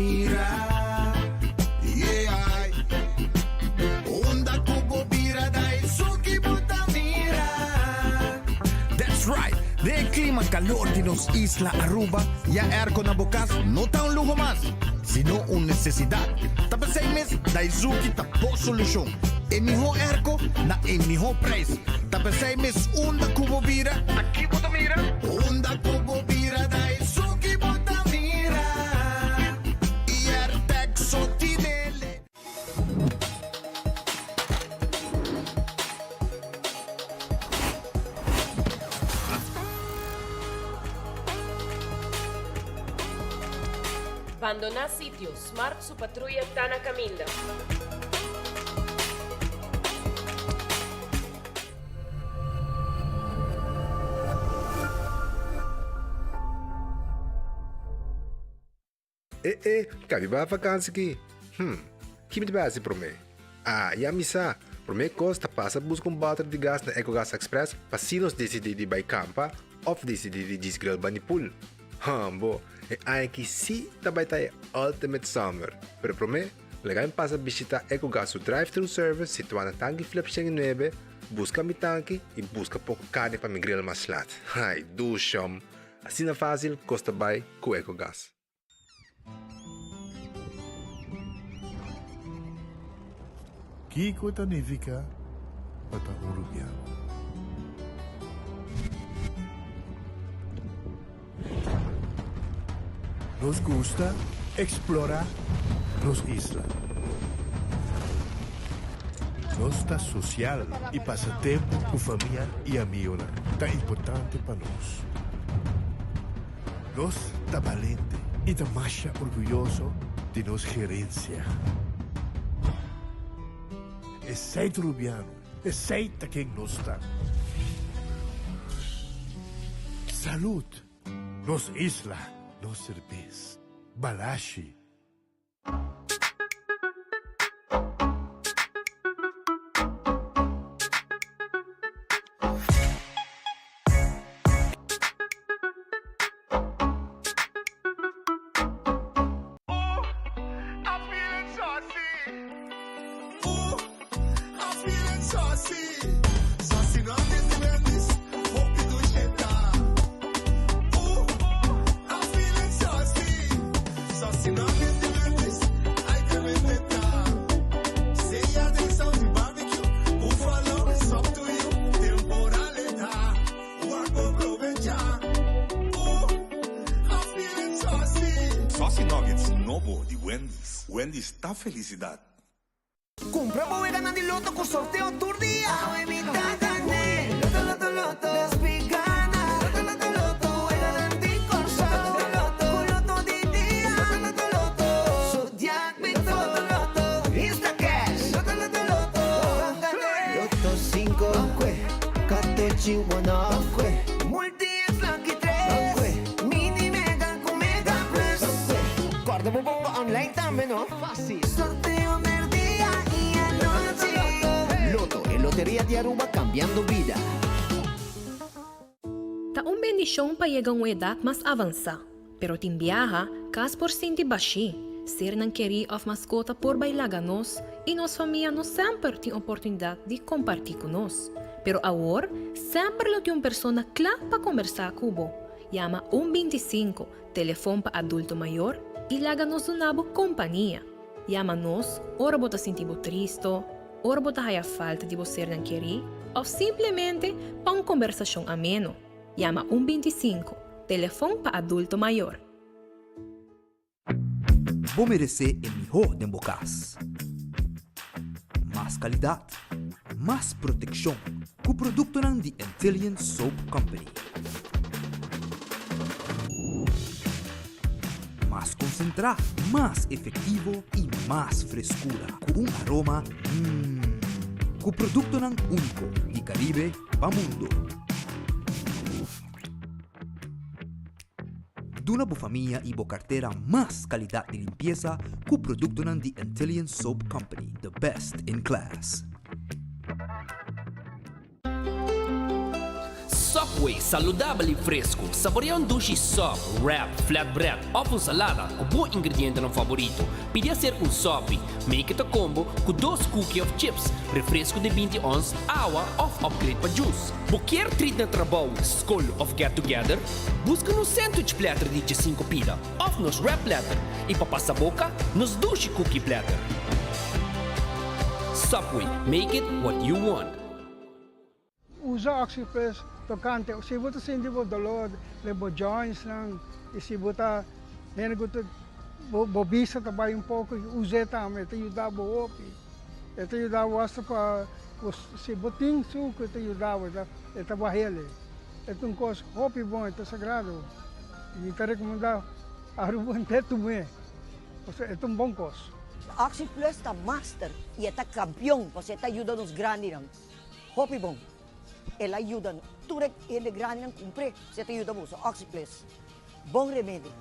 mira. Yeah, onda kubo bira dai suki buta mira. That's right. De clima calor de nos Isla Aruba, ya aircon na bukas, no ta un lujo más, sino una necesidad. Tapos 6 meses, Daisuki tapo solusyon. En mijo airco, na en mijo price. Tapos 6 meses, onda kubo bira, aquí buta mira. Onda kubo bira, Daisuki buta mira. Y Artexo tinele. Abandonar sitio, Smart su patrulla está na caminda. Cabe ba vakansie aqui? Que base para mim? E a missa, para mim costa passa buscar balde de gás na EcoGas Express para se nós decidir de ir campa ou decidir de desgrill banipul. Bo, aí que sim também tá Ultimate Summer. Pero para mim, legal passa visitar EcoGas o drive-thru service situado na tanque Flip 9, busca mi tanque e busca pouco carne para me grill mais slat. Ai, do chão. Assim é fácil, costa bem com EcoGas. Kiko Tanifica Bata Uruguaiano. Nos gusta explorar nos islas. Nos está social e passa tempo com família e amigos. Tá importante para nós. Nós está valente e está mais orgulhoso de nossa gerência. Aceita Rubiano, aceita quem nós está. Salud, nos isla, nos cerveza, balashi. Wendy's está felicidade. Compra boa ganando de loto com sorteio todo dia. Multi-Lucky 3 Mini Mega con Mega Plus Guarda mo pongo online también, ¿no? Fácil Sorteo del día y anoche Loto en Lotería de Aruba cambiando vida. Taong bendisyon pa yegang edad mas avansa, pero timbiaha kas por sinti bashi, ser ng keri of mascota por bailaganos, e nos família nos sempre tem oportunidade de compartir conosco. Pero agora, sempre lo tem uma pessoa clara para conversar cubo. Llama 125, telefone para adulto maior, e laga-nos do nabo companhia. Llama-nos, ora bota sentibo tristo, ora bota haya falta de você não querer, ou simplesmente para uma conversação ameno. Llama 125, telefone para adulto maior. Vou merecer o melhor de bocas. Mais qualidade, mais proteção, com o produto ng The Antillean Soap Company. Mais concentrado, mais efetivo e mais frescura, com aroma com o produto ng único de Caribe para mundo. Duna bo família e bo carteira mais qualidade de limpeza com o produto ng The Antillean Soap Company, the best in class. Só Subway, saludable e fresco. Saboreia um sushi soft, wrap, flatbread, ou salada com bom ingrediente no favorito. Podia ser um sope, make it a combo com 2 cookies of chips, refresco de 20 ons, água ou upgrade para juice. Qualquer treat na trabalho, school of get together, busca no sandwich platter de 5 pila, ou nos wrap platter, e para passar boca, nos sushi cookie platter. Subway, make it what you want. Usa Oxypress tocante. Se você sente o dolor, leva joints lang. E se você tem que bobisa também pouco, use também. Te ajudava o opi. Te ajudava para se botin suco, te ajudava. Te bahele. É um coisa hopi bom, é sagrado. E te recomendo arubun teto me. É um bom coisa. Oxyplus está master e está campeão, porque está ajudando os grandes. Hopi bom. Ela ajuda, tudo ele grande não cumpre, você te ajuda muito. Oxyplus, bom remédio.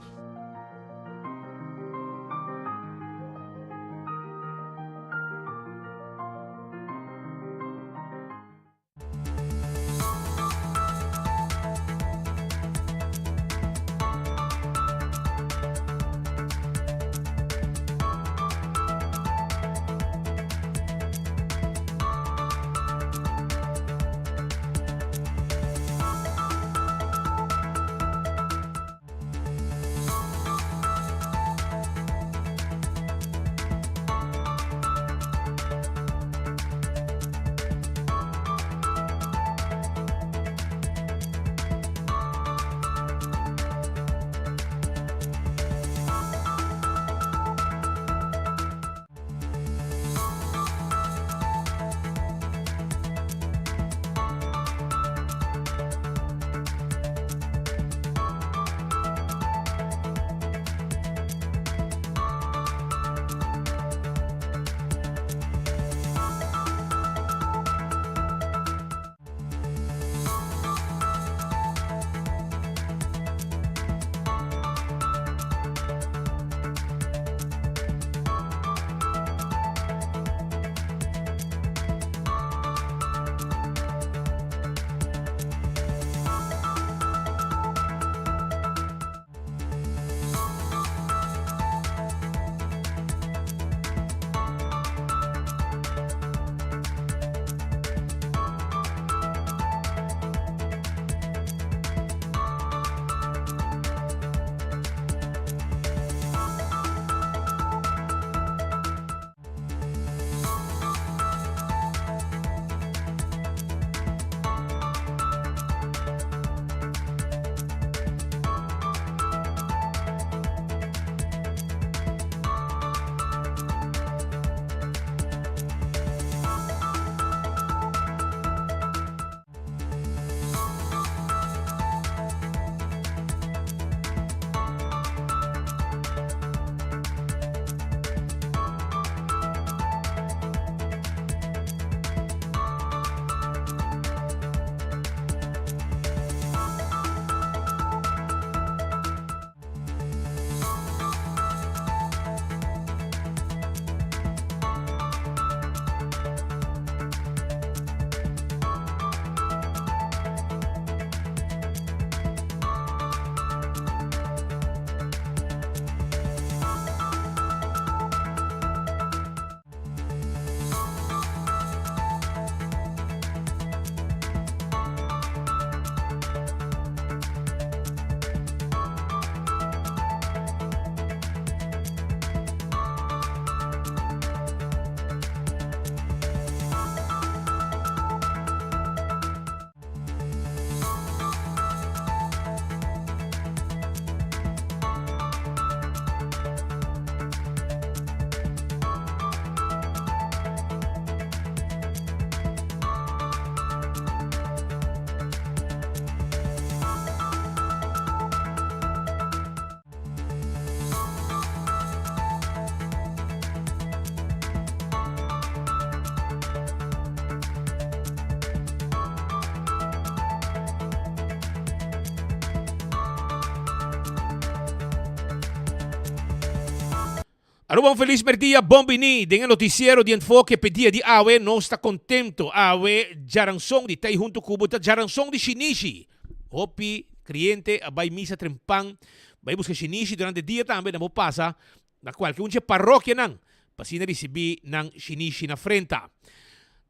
Arubang feliz merdia, bombini. Dengan noticiero de enfoque pedia de Awe, não está contento. Awe, jaransong di tay junto kubo ta jaransong di Shinichi. Hopi, cliente, vai misa trempang, vai buscar shinishi durante dia também, não passa, na qualquer parroquia nang, pasina recebi ng shinishi na frenta.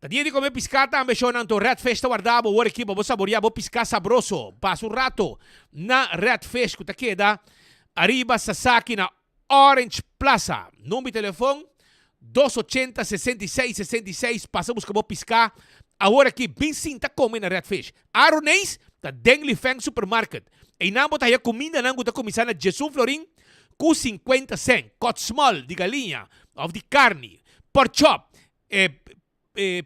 Tadia di comer piscata ang besyon ng to Redfish tawardabo wari kiba bo saborear bo pisca sabroso. Paso un rato na Redfish kuta queda arriba sa saki na Orange Plaza. Número telefone 280-6666. Pasa busca bo pisca. Agora aqui bem sinta come na Redfish. Aronês da Dengli Feng Supermarket. E namo tayo comida nang guta komisa na Jesus Florin ku 50 cent. Cut small di galinha of di carne. Pork chop.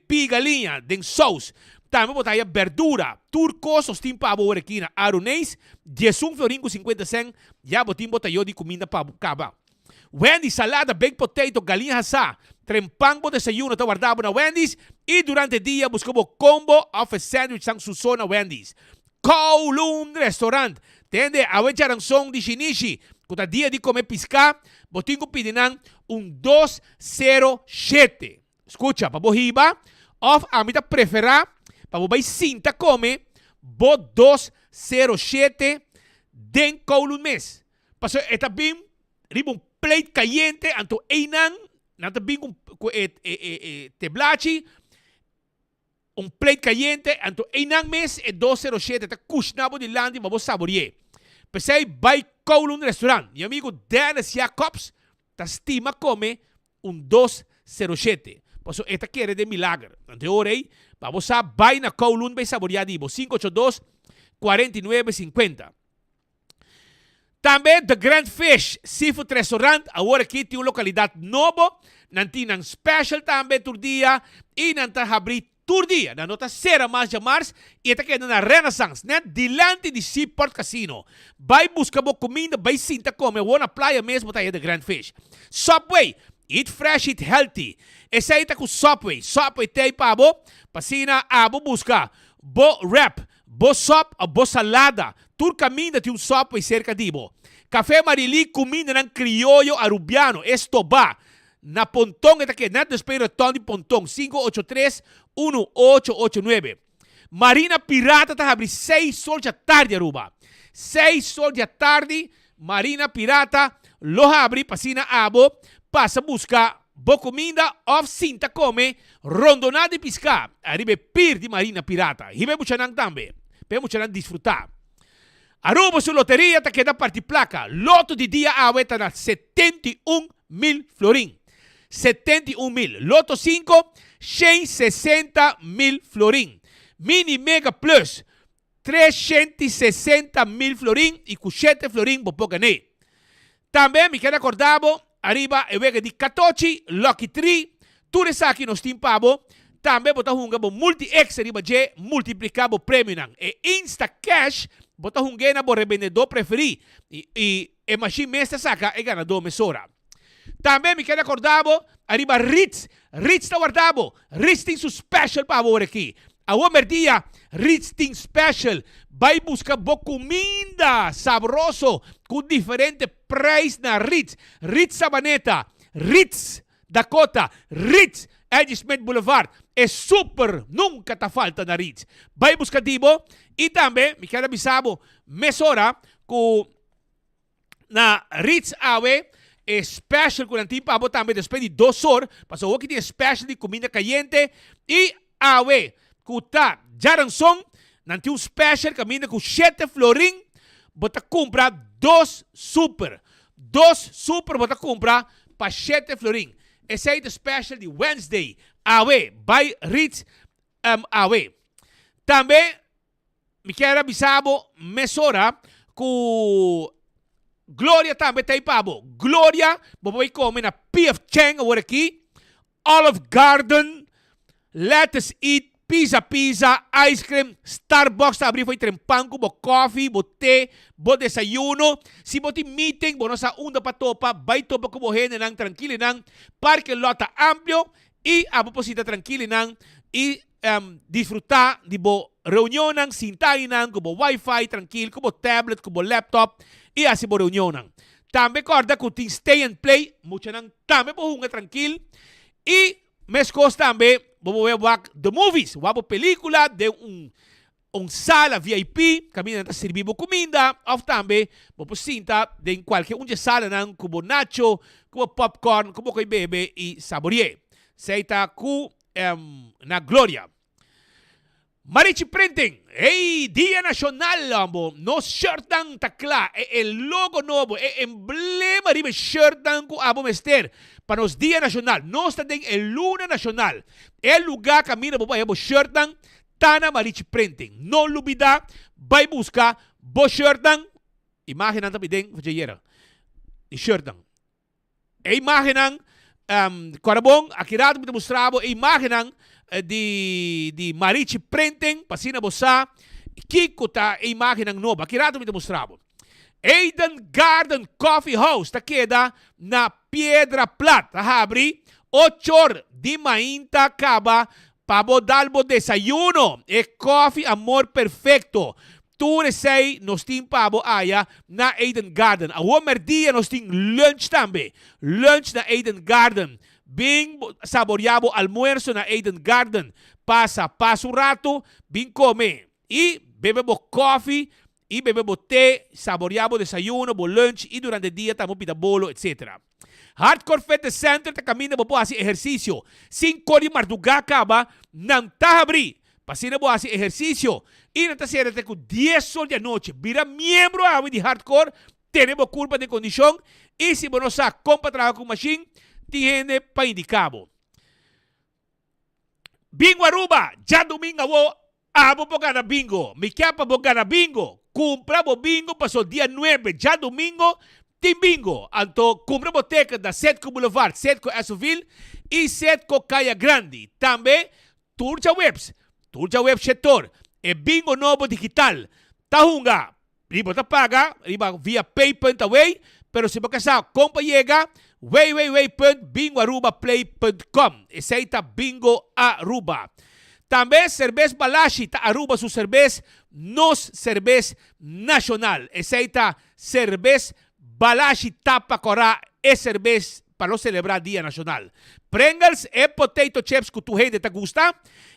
Pi galinha, den sauce. Também botar aí verdura. Turco, sostim para boa aqui na Aronês. 11 florin com 50 cent. Já botim botar eu de comida para caba. Wendy's salada, baked potato, galinha assá. Trempang po desayuno ta guardabo na Wendy's. E durante o dia buscamos combo of a sandwich sang suso na Wendy's. Kowloon Restaurant. Tende a wechar ang song di shinishi. Kuta dia di comer pisca. Botim ko pidinang 207. Escucha, para hiba, of a mita prefera, para vai cinta come, bo 207 den Kowloon mes. Paso eta bim, riba plate caliente, anto einang, nata bim teblachi, plate caliente, anto einang mes e 207, ta kushnabo di landi, mabo saborie. Pesei by Kowloon Restaurant, mi amigo Dennis Jacobs, ta stima come 207. Paso esta quiere de milagre. Ante orei, vamos a vai na Kowloon by saboreadibo 582-4950. Também The Grand Fish Seafood Restaurant, agora aqui tem uma localidade nova, nanti nang special também tur dia e nanta abrir tur dia, na nota será mais de março e esta queda na Renaissance, né? Dilante de Seaport Casino. Vai buscar boa comida, vai sinta come, ou na praia mesmo tá aí The Grand Fish. Subway, eat fresh, eat healthy. Essa aí tá com Subway. Subway tem para bo, pasina abo busca bo wrap, bo sop, bo salada. Tur caminho tem Subway cerca de bo. Café Marili, comida ng criollo arubiano, estoba. Na Pontong, ito que net espero Tony Pontong, 583-1889. Marina Pirata tá abre 6 sol da tarde, Aruba. 6 sol da tarde, Marina Pirata, lo abre, pasina abo, passa buscar boa comida, of cinta come, rondonada de piscar. Arriba pir de Marina Pirata. Hibe buchanang também. Pe buchanang desfrutar. Aruba su loteria ta queda parti placa. Loto de dia aweta na 71,000 florin. 71,000. Loto 5, 160,000 florin. Mini Mega Plus, 360,000 florin e com 7 florin bopo ganhei. Também me quero acordado, arriba e vega de 14, Lucky 3, tudo isso aqui nos timpabo, também botar hunga bo multi-X arriba de multiplicabo prêmio nang. E Insta Cash, botar hunga na bo revendedor preferido. E machine mestra saca e ganador mesora. Também me quero acordado, arriba Ritz tá guardado, Ritz tem su special para agora aqui. A homer dia, Ritz tem special, vai buscar boa comida sabroso, com diferente preço na Ritz. Ritz Sabaneta, Ritz Dakota, Ritz Edge Smith Boulevard. É super, nunca tá falta na Ritz. Vai buscar dibo, e também, me quero avisar, mesora, com na Ritz Awe, é special com antigo para também depois de 2 horas, passou aqui tem special de comida caliente e awe, kuta jaranson, nanti um special comida com 7 florin, bota comprar 2 super, bota comprar para 7 florin. Esse aí é special de Wednesday, awe, by Ritz awe. Também me quero avisar mesora com Gloria também tem pabo. Gloria, vamos comer na P.F. Chang agora aqui. Olive Garden, Let's Eat, Pizza, Ice Cream, Starbucks, abrir foi trempanco, bo coffee, bo té, bo desayuno. Se bo tem meeting, bo nasa unda pa topa, vai topa ko bo hene nang tranquilo nang, parque lota amplio, e abo posita tranquilo nang, e disfrutar de bo reunião nang, sintay nang, ko bo wifi, tranquilo, ko bo tablet, ko bo laptop, e assim por reunião nang. Também corda que tem stay and play, mucha nang também por hunga tranquilo, e mes cos também, vamos ver the movies, wabo película de un sala VIP, kami na servibo comida, of tambe, pupunta din qualche unja sala ng kubo nacho, kubo popcorn, kubo ko'y bebe i saborie. Seita ku na Gloria. Marichi Printing, Dia Nacional, ambo, no shirt ng takla, el logo novo, emblema ribe shirt ng ku abo mester, panos Dia Nacional, no está din el Luna Nacional, el lugar camina po abo shirt ng Tana Marichi Printing, no lubida, bay busca, bo shirt ng, imagen ng tapideng, fajayera, i shirt ng, imagen ng, Corabong, akirato mo demonstrabo, imagen ng, di Marichi Printing, pasina bosa, kikuta imagen ng nova. Kirato mi demonstrabo. Eden Garden Coffee House, takeda na Piedra Plata, habri, 8 di mainta kaba, pabo dalbo desayuno, coffee amor perfecto. Ture sei nos ting pabo aya na Eden Garden. Awo merdia nos ting lunch tambe. Lunch na Eden Garden. Bing saboreado almuerzo na Eden Garden. Pasa un rato, bing come. Y bebebo coffee, y bebebo té, saboreado desayuno, bo lunch, y durante el día tamo pita bolo, etc. Hardcore Fitness Center ta camina bo po asi ejercicio. 5 di marduga kaba nang tahabri. Pasina bo asi ejercicio. Y nata siérate con 10 sol de noche. Vira miembro awi di Hardcore. Tenemos culpa de condición. Y si no sa compa trabajo con machine, tiene pa indicabo. Bingo Aruba, ya domingo wo, abo po gana bingo. Mi kiapa po gana bingo. Compramos bingo pasó día 9, ya domingo, team bingo. Anto, compramos teca da Setco Boulevard, Setco Asoville y Setco Calle Grande. También, Turja Webs setor. E bingo novo digital. Tahunga, riba ta paga, riba via pay.away, pero se baka compa llega, www.bingoarubaplay.com. Esa bingo Aruba. Também cerveza Balashi ta Aruba su cerveza nos cerveza nacional. Esa cerveza Balashi tapa corá e cerveza para celebrar Dia Nacional. Pringles e potato chips que tu gente te gusta.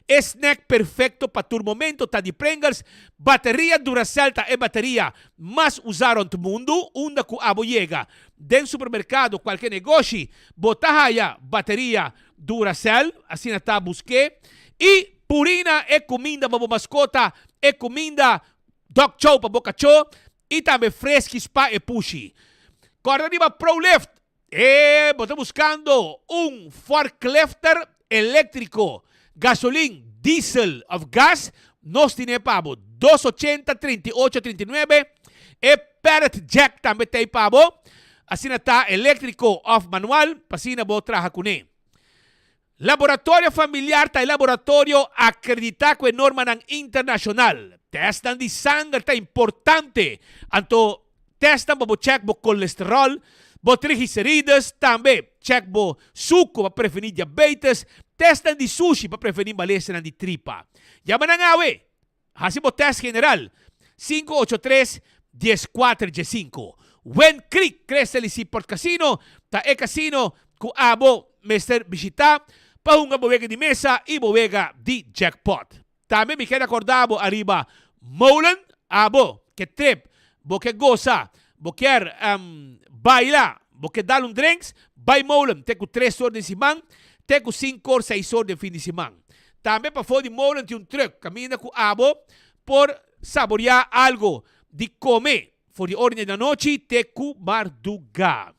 Snack perfecto para tu momento, tá de Pringles. Bateria Duracell tá bateria mais usada no mundo. Onda que abo llega. Den supermercado, qualquer negócio, botahaya bateria Duracell, assim tá busque. E Purina é comida para mascota, é comida dog chow para boca chow. E também fresco spa e pushy. Corda de ProLift. Bota buscando forklifter eléctrico. Gasolina, diesel of gas, nos tiene pavo 280, 38, 39. Parrot jack também tem pavo. Assim está eléctrico of manual, pasina bo traja kune. Laboratório familiar tá laboratório acreditado com norma ng internacional. Testan de sangue tá importante. Anto testan bo check bo colesterol, bo triglicérides, também check bo suco para prevenir diabetes. Testan de sushi para prevenir malestar de tripa. Llama na ngawe. Hasibo test general. 583-14-5. Wen Creek, Crescel Seaport Casino. Ta casino ku abo Mr. Visita. Pahunga bovega di mesa e bovega di jackpot. Também me queda acordado arriba. Molen, abo, que trip, bo que goza, bo quer baila, bo que dar drinks, by Molen, te ku 3 horas de simang. Teco 5 or 6 horas de fim de semana. Também para fora de molen tem truck. Camina com abo por saborear algo de comer. For de ordem da noite, teco marduga.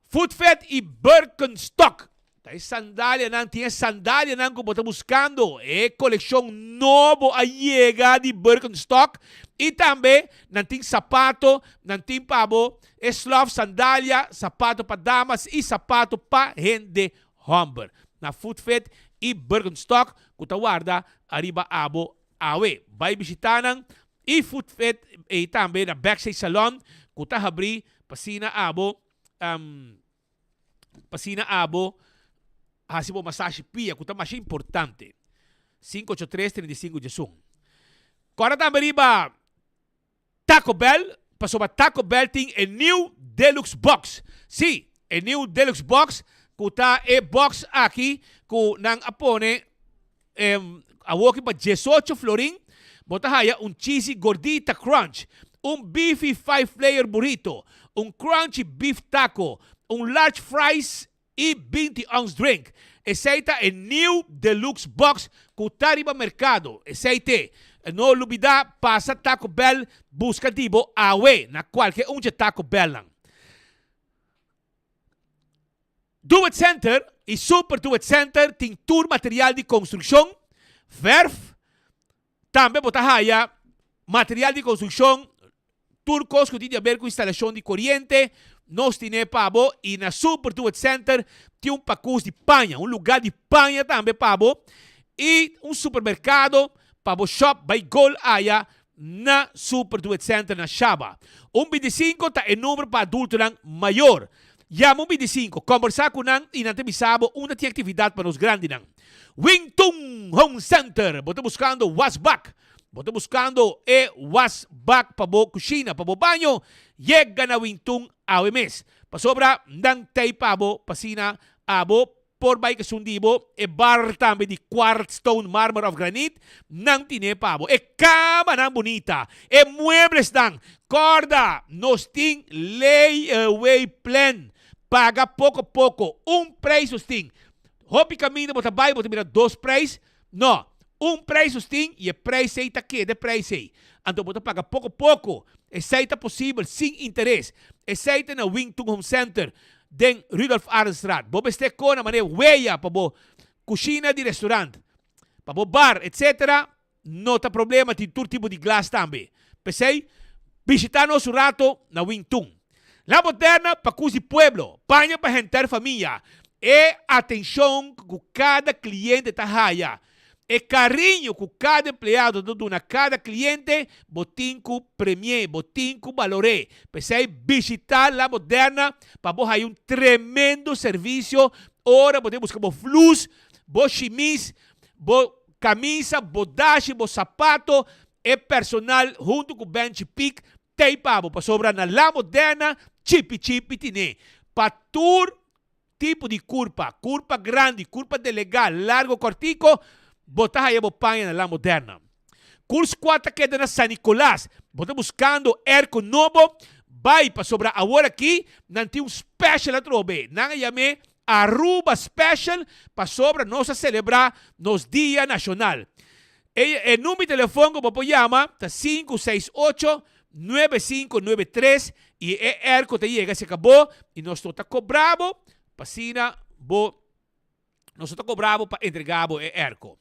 Foodfed e Birkenstock. Tem sandália não, tinha sandália não que você está buscando. Coleção novo a chegar de Birkenstock. E também não tem sapato, não tem pabo, slof, sandália, sapato para damas e sapato para gente Humber. Na Foodfed e Birkenstock, kutawarda, arriba abo awe. Vai bisitanan e Foodfed e também na Backstage Salon, kutahabri, pasina abo, hasibo massage pia, kuta mais importante. 583-35 Agora também arriba Taco Bell, passou para Taco Bell tem a new Deluxe Box. Sim, a new Deluxe Box, kuta box aqui ku nang apone awoki pa 18 florin bota haya un cheesy gordita crunch, un beefy 5-layer burrito, un crunchy beef taco, un large fries e 20-ounce drink. Aceita el new deluxe box kutariba mercado. Aceite. No olvida, pasa Taco Bell, busca dibo awe na qualquer Taco Bell lang. Do It Center e Super Do It Center tem tour material de construção, verf, também bota haya material de construção, tour cosco de ver com instalação de corrente, nós temos pabo e na Super Do It Center tem pacus de panha, lugar de panha também pabo e supermercado pabo shop by Gold Aya na Super Do It Center na Shaba. 25 tá é número para adulto lang maior. Llama 25, conversar com nang e não te bisabo uma tem atividade para os grandes nang. Wingtung Home Center, bota buscando what's back. Bota buscando what's back para bo kusina, para bo banho. Yega na Wingtung awe mes. Pasobra nang tay pabo pasina abo por bay kasundibo bar tambe di quartz stone marmor of granite nang tine pabo. Cama nang bonita. Muebles nang corda nos ting layaway plan. Paga pouco a pouco. Preço tem. Hopi caminho, bota vai, bota mira 2 preços. Não. Preço tem e preço aí tá aqui, de preço aí. Então bota paga pouco a pouco. Aceita possível, sem interesse. Aceita na Wingtung Home Center, den Rudolf Arenstraat. Bo beste ko na maneira weia para bo kusina de restaurante. Para bo bar, etc. Não tá problema, tem todo tipo de glass também. Pensei, visitar nosso rato na Wingtung. La Moderna para cusi pueblo, paña para gentar familia. Atenção com cada cliente tahaya. Carinho com cada empleado do na cada cliente, botinco premier, botinco valore. Pensei visitar La Moderna para botar tremendo serviço. Ora, podemos buscar bo flus, bo chimis, bo camisa, bo dashi, bo sapato, personal junto com bench pick. Tem pabo para sobrar na La Moderna, chipi tine. Patur tipo de curva grande, curva de legal, largo, cortico, botar aí a panha na La Moderna. Curso 4 queda na San Nicolás, bota buscando erco novo, vai para sobrar agora aqui, não tem special a trobe, não chame Aruba Special, para sobrar nós a celebrar nos Dia Nacional. O número de telefone que você chama, tá 568-9593 e erco te llega, se acabou e nós estamos cobrando pasina bo nós estamos cobrando para entregar o erco.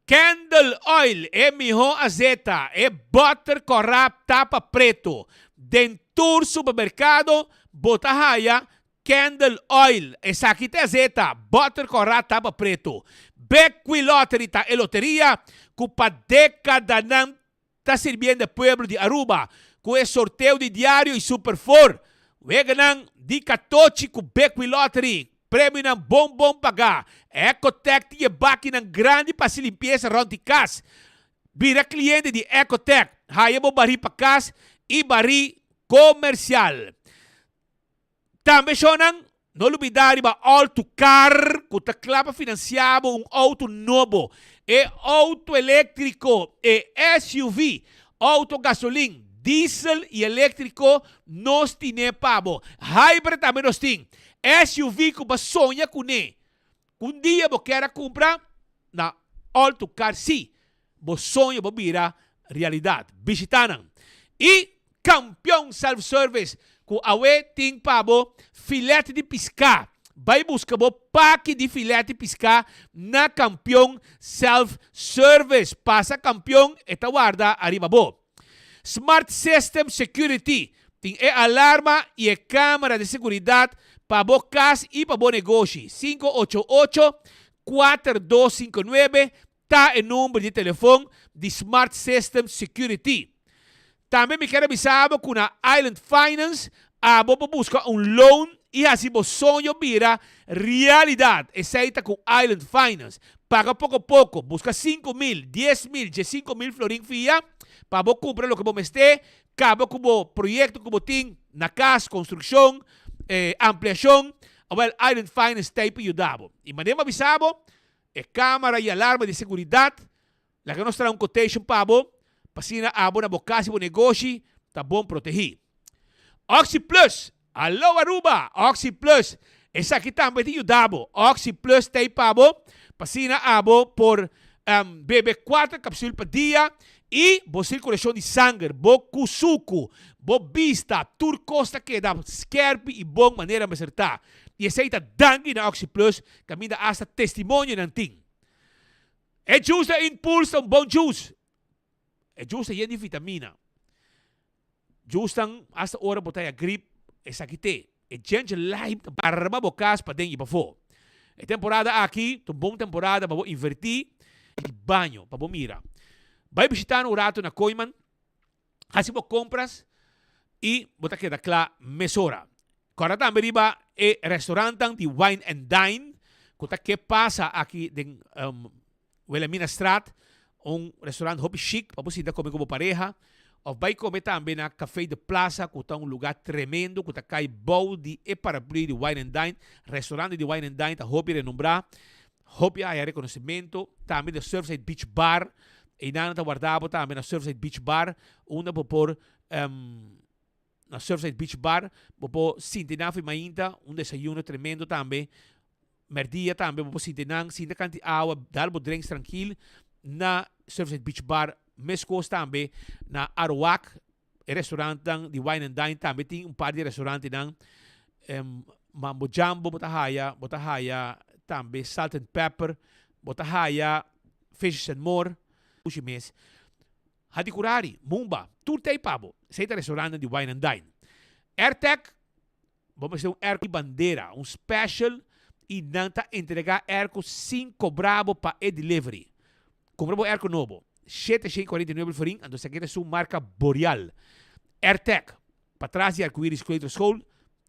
Candle Oil mijo azeta butter corrap tapa preto dentur supermercado bota haya Candle Oil aqui tem azeta butter corrap tapa preto Bequi Lottery ta loteria cupa década não está servindo o pueblo de Aruba com o sorteio de diário e super for. Weganang di katochi com Bequi Lottery. Prêmio ng bom pagar. Ecotec tinha baki ng grande para se limpeza ronde casa. Vira cliente de Ecotec. Haya mo bari pa casa e bari comercial. Também sonang não olvidar ba Auto Car kuta klapa financiado auto novo. Auto elétrico SUV. Auto gasolina, diesel e elétrico nós tine pabo. Hybrid também nós tem. SUV que você sonha com ele. Dia você quer comprar na Auto Car, sim. Você sonha para virar realidade. Visitaram. E campeão self-service com a tem pabo filete de piscar. Vai buscar o pack de filete de piscar na campeão self-service. Passa campeão e guarda arriba bo. Smart System Security. Tem alarma e câmera de segurança para bo casa e para bo negócio. 588-4259 tá o número de telefone de Smart System Security. Também me quero avisar com a Island Finance. Bo busca loan e assim bo sonho vira realidade. Aceita com Island Finance. Paga pouco a pouco. Busca 5,000, 10,000, 5,000 florin fia. Para bo comprar o que você este. Cabo como projeto que você tem na casa, construção, ampliação. Well, Island Finance está aí para ajudar. E mandemos avisar, câmera e alarma de segurança. Lá que nós terá quotation para Pasina abo na bokasi po negosyo, tá bom proteger. Oxy Plus, alô Aruba, Oxy Plus. Essa aqui também tem o dabo. Oxy Plus tem pabo, pasina abo por bebe 4 cápsulas por dia e bo circulação de sangue, bo kusuku, bo vista, turcosta que dá skerp e bom maneira de acertar. E essa aí tá dando na Oxy Plus, caminha hasta testemunho ng ting. É juice da impulso, um bom juice. É juice da de vitamina. Juice tang hasta hora botay a grip, essa aqui tem. É gente live para mabocas para dentro e para fora. É temporada aqui, uma boa temporada para invertir e banho, para mira. Vai visitar o rato na Coiman, assim você compras e você queda claro, mesora. Agora também riba é restaurante de Wine and Dine, que passa aqui em Wilhelmina Straat, restaurante hobby chic, para você comer como pareja. Of vai comer também na Café de Plaza, que está lugar tremendo, que está cai bom de paraplu de Wine and Dine, restaurante de Wine and Dine, está hobby renombrar, hobby há reconhecimento, também da Surfside Beach Bar, e nada está guardado também na Surfside Beach Bar, uma por na Surfside Beach Bar, por Sintinaf e Mainta, desayuno tremendo também, merdia também, por Sintinang, sinta canti água, dar drinks tranquilo, na Surfside Beach Bar, mescos também na Arawak, restaurante de Wine and Dine, também tem par de restaurantes ng Mambo Jumbo, botahaya, também Salt and Pepper, botahaya, Fish and More, Ushimes. Hadikurari, Mumba, Turtay Pabo, seita restaurante de Wine and Dine. AirTech, vamos ter airco bandeira, special, e nanta entregar airco 5 bravo para e-delivery. Compramos airco novo. 749 florin, então essa aqui é sua marca Boreal. AirTech, para trás de arco-íris Creator School,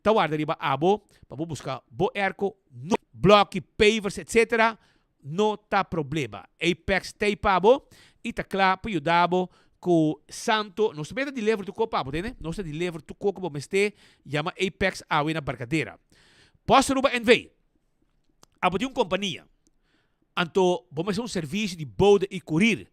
tawarda riba abo, para buscar bo airco, no bloque, pavers, etc. Não tá problema. Apex tem pabo, e tá claro para ajudar com santo, não se meta de lever tu copa, né? Não se de lever tu coco, mas te chama Apex awe na barcadeira. Posso ruba NV. Abo de uma companhia. Então, vamos fazer serviço de boda e curir.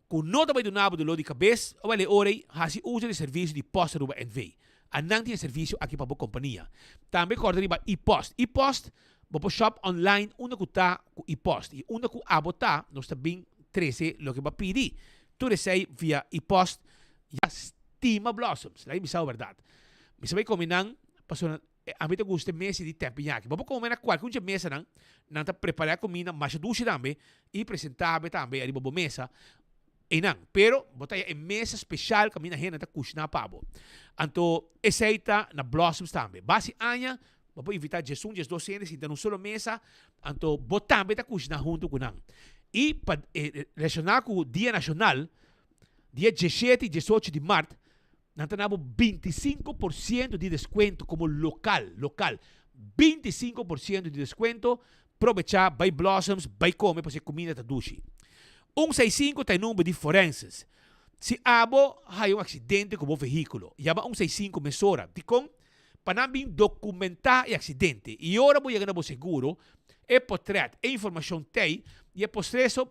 Kung não também do nabo do lado de cabeça, ou ele ore, hasi usa de serviço de posta ruba NV. Anang tem serviço aqui para a companhia. Também corda riba e-post. E-post, vou shop online, uma que tá com e-post. E uma que abota, nós também 13, lo que vai pedir. Tu recebe via e-post, já estima blossoms. Lá é a verdade. Mas vai combinar, passou a mim te gusta mesa de tempo aqui. Vamos comer na qualquer mesa não tá preparar comida, mas duche também e apresentar também ali bobo mesa. E não, pero botar em mesa especial que a minha gente tá cozinhar pabo. Então, aceita na blossoms também. Base anha, vamos invitar Jesus, Jesus docentes, então não só mesa, então botar também tá cozinhar junto com não. E para relacionar com o Dia Nacional, dia 17 e 18 de março, nós temos 25% de desconto como local. 25% de desconto, aproveitar, vai blossoms, vai comer, para ser comida da duche. 165 tem número de forenses. Se abo há acidente com o veículo, chama 165 mesora. Ticom, para não documentar o acidente. E agora vou chegar no seguro, e potret, a informação tem, e o processo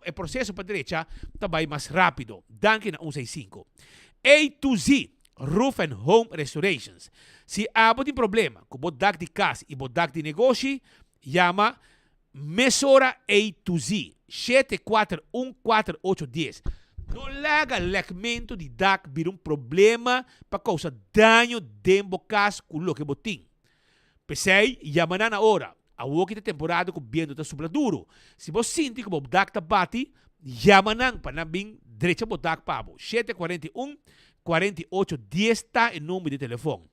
para a direita também mais rápido. Danke na 165. A to Z, Roof and Home Restorations. Se abo tem problema com o bodak de casa e bodak de negócio, chama Mesora A to Z. 7414810. Não lega legmento de DAC vir problema para causar dano dentro do caso com o que botim. Pensei, chama na hora. A outra temporada com o vento está super duro. Se você sente que o DAC está bate, chama na para não vir direito ao DAC para 741-4810 está em número de telefone.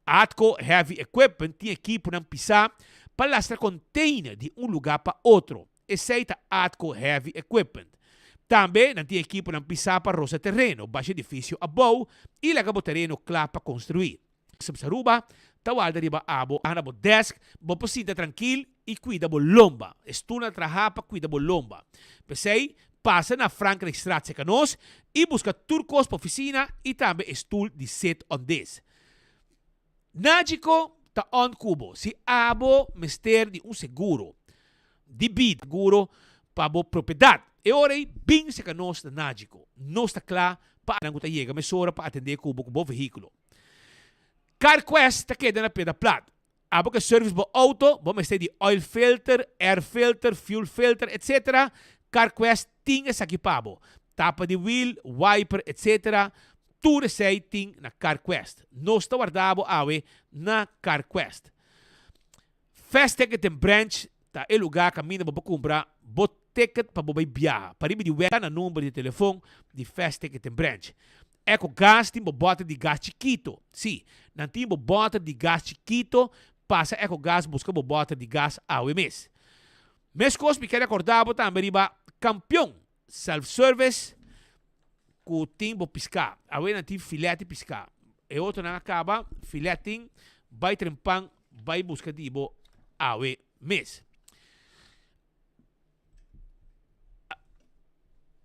Atco Heavy Equipment tem equipe para pisar para lastrar container de lugar para outro. Aceita Atco Heavy Equipment. Também não tem equipe para pisar para roça terreno, baixo edifício a bow e laga o terreno claro para construir. Saruba, tawada riba abo, ana bo desk, bo posita tranquilo e cuida bo lomba. Estuna trabalhar para cuida bo lomba. Pensei, passa na Franklin Straat Secanos e busca turcos para oficina e também estool de set on this. Nágico ta on cubo, si abo mister de seguro. De bid seguro para a propriedade. E ora, bem se que nós está nádico. Nós está claro para não chegar, mas hora para atender com o veículo. CarQuest está quedando na peda plat. A boca service para auto, vamos ter de oil filter, air filter, fuel filter, etc. CarQuest tem esse equipado. Tapa de wheel, wiper, etc. Tudo isso tem na CarQuest. Nós está guardado na CarQuest. Fast Ticket and Branch tá é lugar que a mina para comprar bot ticket para bobai viajar. Para me dizer na número de telefone de Fast Ticket and Branch. É que o gás tem bota de gás chiquito. Sim, não tem bota de gás chiquito, passa é que o gás busca bota de gás ao mês. Mas coisa me quer acordar também riba campeão self-service com tempo piscar. Aí não tem filete piscar. E outro não acaba filete vai trempang vai buscar tipo ao mês.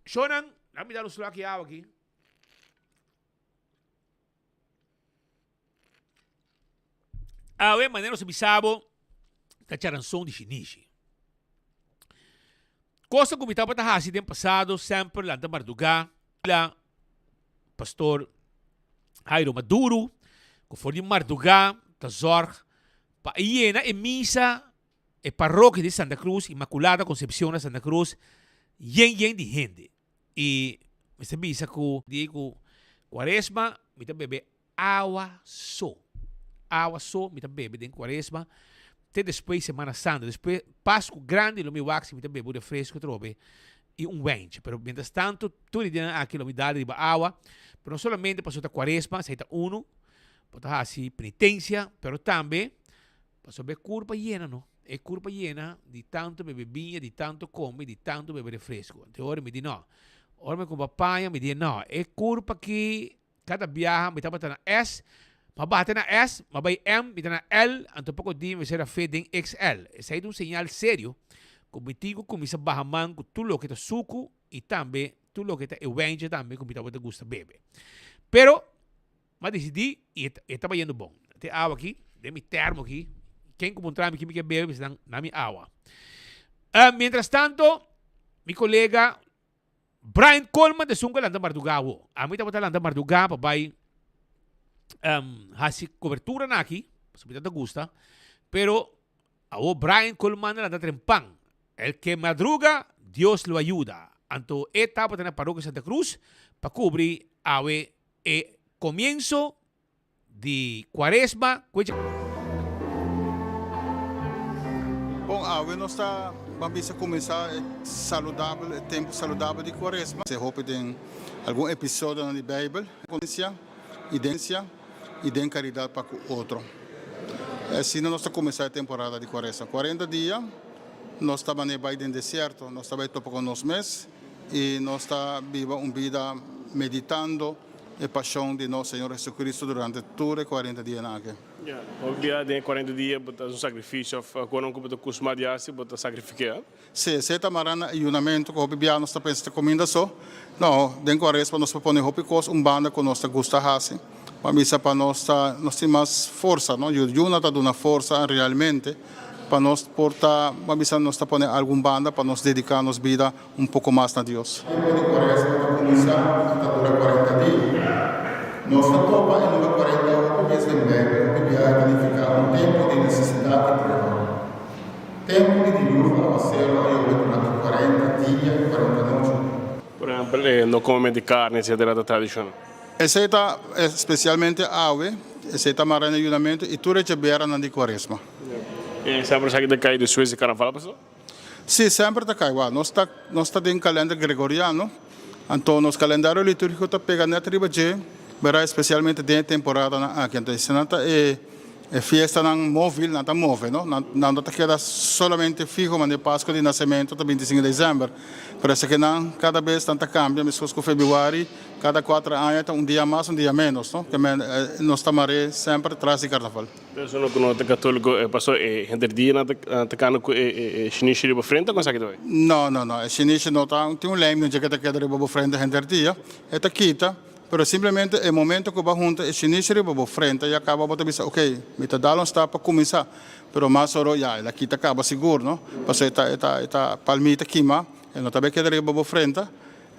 Shonan, let me dar um slag aqui. Maneiro se bisabo, tá charanção de chinichi. Coisa que me estava a fazer no passado, sempre lá da Marduga, lá, pastor Jairo Maduro, que foi de Marduga, da Zorg, para Iena e missa, e parroquia de Santa Cruz, Imaculada Concepción de Santa Cruz, yen de gente. E me se bisa que digo, Quaresma, me bebe água só. Água só, me bebe de Quaresma. Até depois Semana Santa, depois Páscoa grande, lo me wax, me bebe de fresco, trobe, e wench. Pero mientras tanto, tudo dia aquilo me dá de água. Pero não solamente passou a Quaresma, seita uno, para assim penitência, pero também passou a curva llena, não? É curva llena de tanto beber vinho, de tanto comer, de tanto beber fresco. Então, ora me diz não. Ora me com papai, me diz não. É curva que cada viagem me está batendo S, mas bate na S, mas vai M, me está na L, então pouco dia me será feito em XL. Esse é um sinal sério. Como eu digo, começa a barrar manco, tudo o que está suco e também tudo o que está evento também, como eu gosta de beber. Pero, mas decidi e estava indo bom. Tem água aqui, tem meu termo aqui. Quem encontrar-me que me quer beber, está na minha água. Mientras tanto, meu colega Brian Coleman de Sunga landa Mardugawo. A mim estava landa Marduga para vai fazer cobertura aqui, se me gusta. Pero o Brian Coleman landa trempang. El que madruga, Dios lo ayuda. Anto etapa na parroquia Santa Cruz para cobrir el comienzo de Quaresma. Bom, nós está vamos começar saudável, tempo saudável de Quaresma. Se roupa tem algum episódio na Bíblia, idência e tem caridade para o outro. Assim nós está começar a temporada de Quaresma. 40 dias, nós estamos no deserto, nós estamos com nós mesmos e nós está viva uma vida meditando a paixão de nosso Senhor Jesus Cristo durante todos 40 dias. O dia de 40 dias, botar um sacrifício, quando não botar costuma de assim, botar sacrificar. Sim, se está marana ayunamento, que o bia nós está pensando comida só. Não, dentro Quaresma nós podemos hopi coisa banda que nós gosta assim. Para missa para nós temos mais força, não? Yuna está dando força realmente para nós portar, para missa nós está pondo algum banda para nós dedicar nossa vida pouco mais a Deus. Depois de Quaresma começar a durar 40 dias. Nós não topa em número 48 vezes em Bíblia, que vai significar tempo de necessidade e prova. Tempo de dilúvio ao céu, durante 40 dias, 40 noites. Por exemplo, não come carne, etc. da tradição. Essa é especialmente ave, essa é marana ayunamento e tudo é beira na de Quaresma. E sempre sai de cair de Suíça e Carnaval, pessoal? Sim, sempre está caindo. Nós está em calendário gregoriano, então nosso calendário litúrgico está pegando a tribo de verá especialmente dentro da temporada aqui. Então, se não é festa não móvel, não está móvel, não está queda solamente fijo, mas de Páscoa de nascimento, está 25 de dezembro. Parece que não, cada vez tanta cambia, mas com fevereiro, cada 4 anos, um dia mais, um dia menos, não? Que nós estamos sempre atrás de carnaval. Isso não é católico, passou entre dia, não está cano chinês de frente, ou consegue também? Não, chinês não está, tem leme, não chega a queda de frente entre dia, é quita. Pero simplesmente é momento que vai junto, é sinistro para frente e acaba a pensar, ok, me está dando está para começar, pero mais só já, ela aqui acaba seguro, não? Porque está palmita queima, não também quer ir para frente,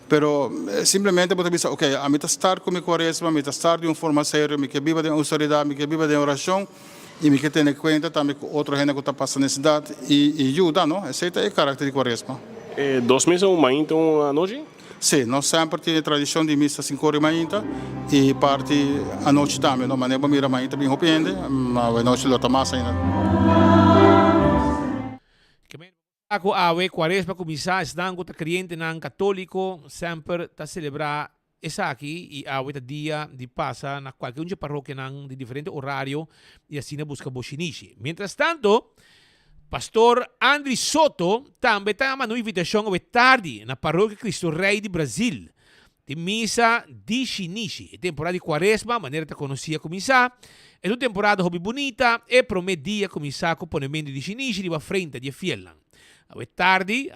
pero simplesmente você pensa, ok, a mim está estar com a quaresma, a mim está estar de uma forma séria, me que viva de autoridade, me que viva de oração, e me que tenha em conta também com outra gente que está passando necessidade e ajuda, não? Esse é o caráter de quaresma. 2 meses uma então à noite? Sim, nós sempre temos a tradição de missa 5h e parte à noite também, não? Mas não mira ainda bem arrepende, mas a noite lota mais ainda. Ako awe Quaresma kumisa isdang ko ta kliente ng Katoliko sempre ta celebrar esa aqui e awe ta dia di pasa na qualquer parroquia ng di diferente horario e assim na busca bochinishi. Mientras tanto, Pastor Andri Soto também tem uma invitação awe tarde na Parroquia Cristo Rei de Brasil. De missa di Shinichi. Temporada de Quaresma, maneira ta conhecia começar. É uma temporada hobby bonita e promete dia começar com o ponemento de Shinichi de frente de Fielan. Awe tarde,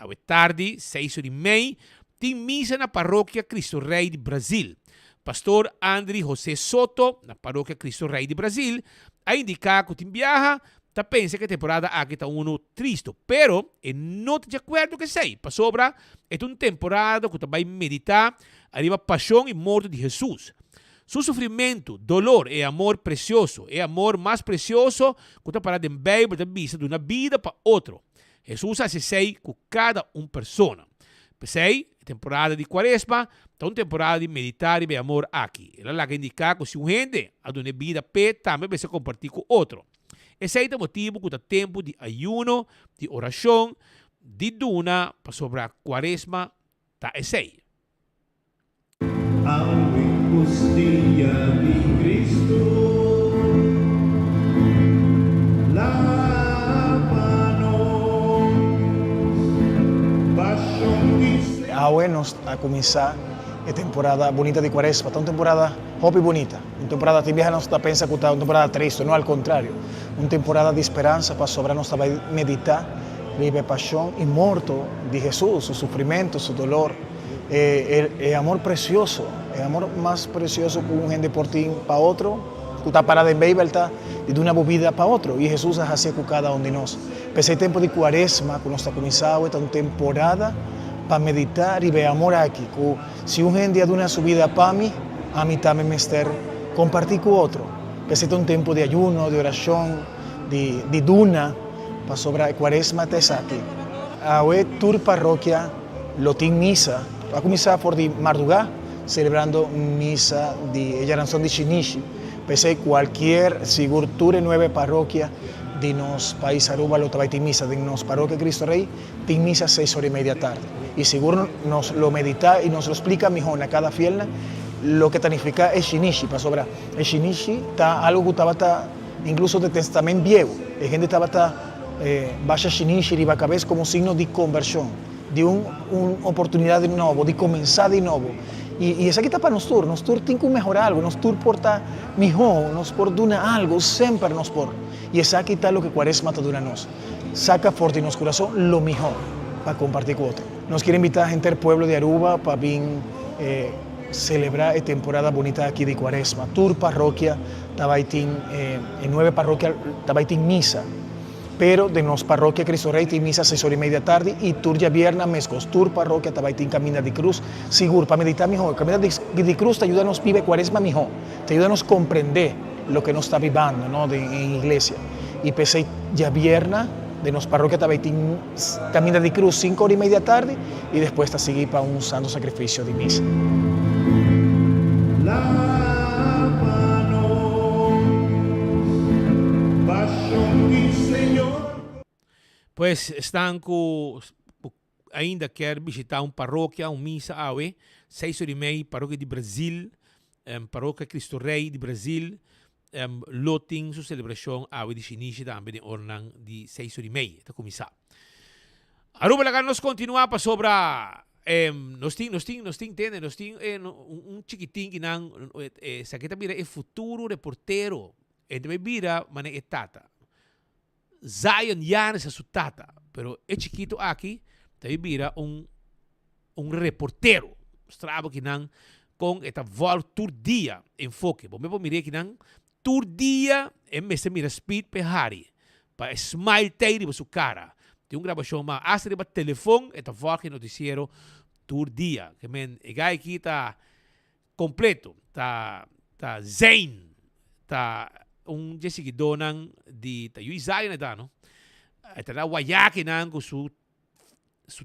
6h30, tem missa na Paróquia Cristo Rei de Brasil. Pastor Andri José Soto, na Paróquia Cristo Rei de Brasil, a indicar que tem viaja, ta pensa que a temporada aqui está triste, pero não está de acordo que sei, para sobra, é uma temporada que vai meditar a paixão e morte de Jesus. Su sofrimento, dolor e amor precioso, é amor mais precioso que está parado em Bíblia, da vista de uma vida para outro. Jesus hace sei com cada persona. Pensei, temporada de Quaresma, está uma temporada de meditar e de amor aqui. Ela lá que indica que se um gente a uma vida pé, também vai se compartilhar com outro. Esse é o motivo que está tempo de ayuno, de oração, de duna, para sobre a Quaresma, tá esse. Hostia de Cristo, Nos a começar a temporada bonita de Quaresma, está uma temporada hope bonita, uma temporada que viaja nos pensa que está uma temporada triste, não ao contrário, uma temporada de esperança para sobre nós vai meditar a paixão e morto de Jesus, seu sofrimento, seu dolor, é amor precioso, é amor mais precioso que um gente por ti para outro, que está parado em Bíblia, de uma vida para outro, e Jesus faz com cada um de nós. Esse tempo de Quaresma, que nós está começando, é uma temporada para meditar e ver amor aqui. Se um gente dá sua vida para mim, a mim também me ester compartilhar com outro. Esse é um tempo de ayuno, de oração, de duna, para sobre a Quaresma até aqui. A tur parroquia lo tem missa, vai começar por de madrugada, celebrando missa de geração de Shinichi. Pensei qualquer seguro 9 parroquia de nos país Aruba lo vai ter missa, de nos parroquia Cristo Rei, tem missa 6h30 da tarde. E seguro nos lo medita e nos lo explica mejor a cada fiel lo que significa el Shinichi, para sobrar. El Shinichi está algo que estaba incluso de testamento viejo. La gente estaba baixa Shinichi y cabeza como signo de conversión, de una oportunidad de nuevo, de comenzar de nuevo. Y esa que está para nosotros. Nosotros tenemos que mejorar algo, nosotros porta mejor, nos por duna algo, siempre nos por. Y esa que está lo que Quaresma está dura nos. Saca por de nuestro corazón lo mejor para compartir con otros. Nos quiere invitar a gente del pueblo de Aruba para venir celebrar la temporada bonita aquí de Quaresma. Tur parroquia, en 9 parroquias, en misa. Pero de nos parroquia Cristo Rey tem misa 6h30 da tarde e tur ya viernes mescos. Tur parroquia tem Camina de Cruz. Seguro, para meditar mejor. Camina de Cruz te ayuda a nos vivir Quaresma mejor. Te ayuda a nos comprender lo que nos está viviendo, ¿no? En iglesia. Y pensé ya viernes de nos parroquia tem Camina de Cruz 5h30 da tarde y después está seguir para un santo sacrificio de misa. Pues están ainda quer visitar uma paróquia, uma missa awe, 6h30, paróquia de Brasil, paróquia Cristo Rei de Brasil, loting sua celebração awe de Shinichi também de ornang de 6h30, está começar. Aruba lá nós continuar para sobra nós temos chiquitinho que não saqueta vira é futuro reportero, entre vira mané etata. Zion Yanes a su tata, pero é chiquito aqui, daí vira reportero. Strabo que não com esta vol tour dia enfoque. Bom, me mire que não tour dia é mesmo mira speed pe hari, para smile teiri ba su cara. tem uma gravação, mas hasta o telefone, e tá falando noticiero todo dia. Que men, e gai aqui tá completo, tá zen, tá Jessica donan de tá Isaiah na no. Tá na wayaki nan com su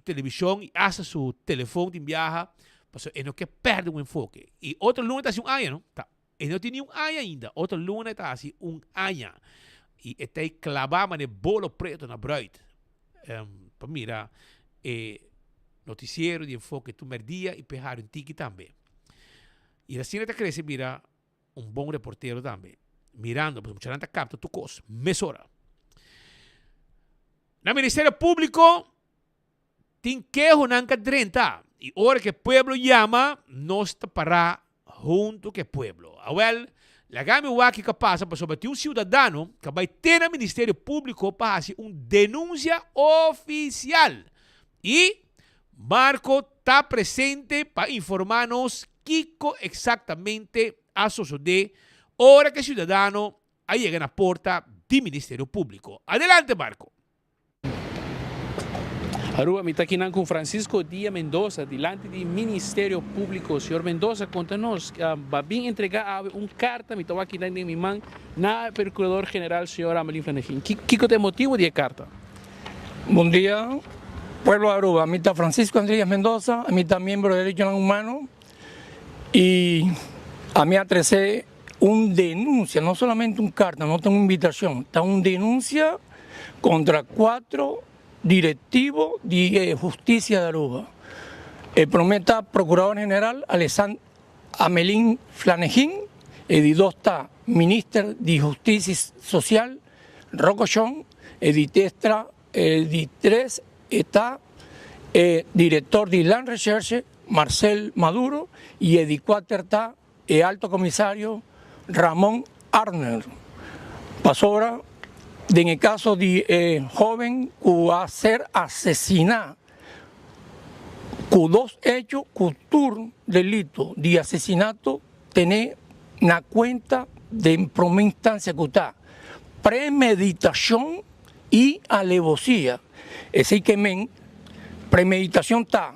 televisão e hasta su telefone de viaja, pues no que perde o enfoque. E outro lunes tá assim año, não? Tá. E não tem nenhum año ainda. Outro lunes tá assim año. E está aí clavado de bolo preto na bruid. Para mira, noticiero de enfoque tu merdia e pegar um tique também. E assim está cresce, mira, bom reportero também. Mirando, pues mucha gente capta tu cosa, mesora. Na Ministério Público, tem quejo nanca 30. E hora que o pueblo llama, nós está para junto com o pueblo. Well, la gami waki que passa, pues sobre um cidadão que vai ter no Ministério Público para fazer uma denúncia oficial. E Marco está presente para informar-nos Kiko exatamente a suceder hora que o cidadão chega na porta do Ministério Público. Adelante, Marco. Aruba, me está aqui com Francisco Díaz Mendoza, diante do Ministério Público. Senhor Mendoza, conta-nos, vai vir entregar uma carta, me está aqui na minha mão, na Procurador-Geral, senhor Amelín Flanagin. Que é o motivo da carta? Bom dia, pueblo de Aruba. A mí está Francisco Díaz Mendoza, a mí está miembro de Derechos Humanos, y a mí atresé una denuncia, no solamente una carta, no tengo invitación, está una denuncia contra 4 directivos de justicia de Aruba. El prometa Procurador General Amelín Flanagin, el 2 está Ministro de Justicia Social Rocco Chong, el 3 está Director de Land Research Marcel Maduro y el 4 está el Alto Comisario Ramón Arner. Pasó ahora en el caso de joven que va a ser asesinado, con 2 hechos, con delito de asesinato, tener una cuenta de primera instancia que está premeditación y alevosía. Es decir, que premeditación está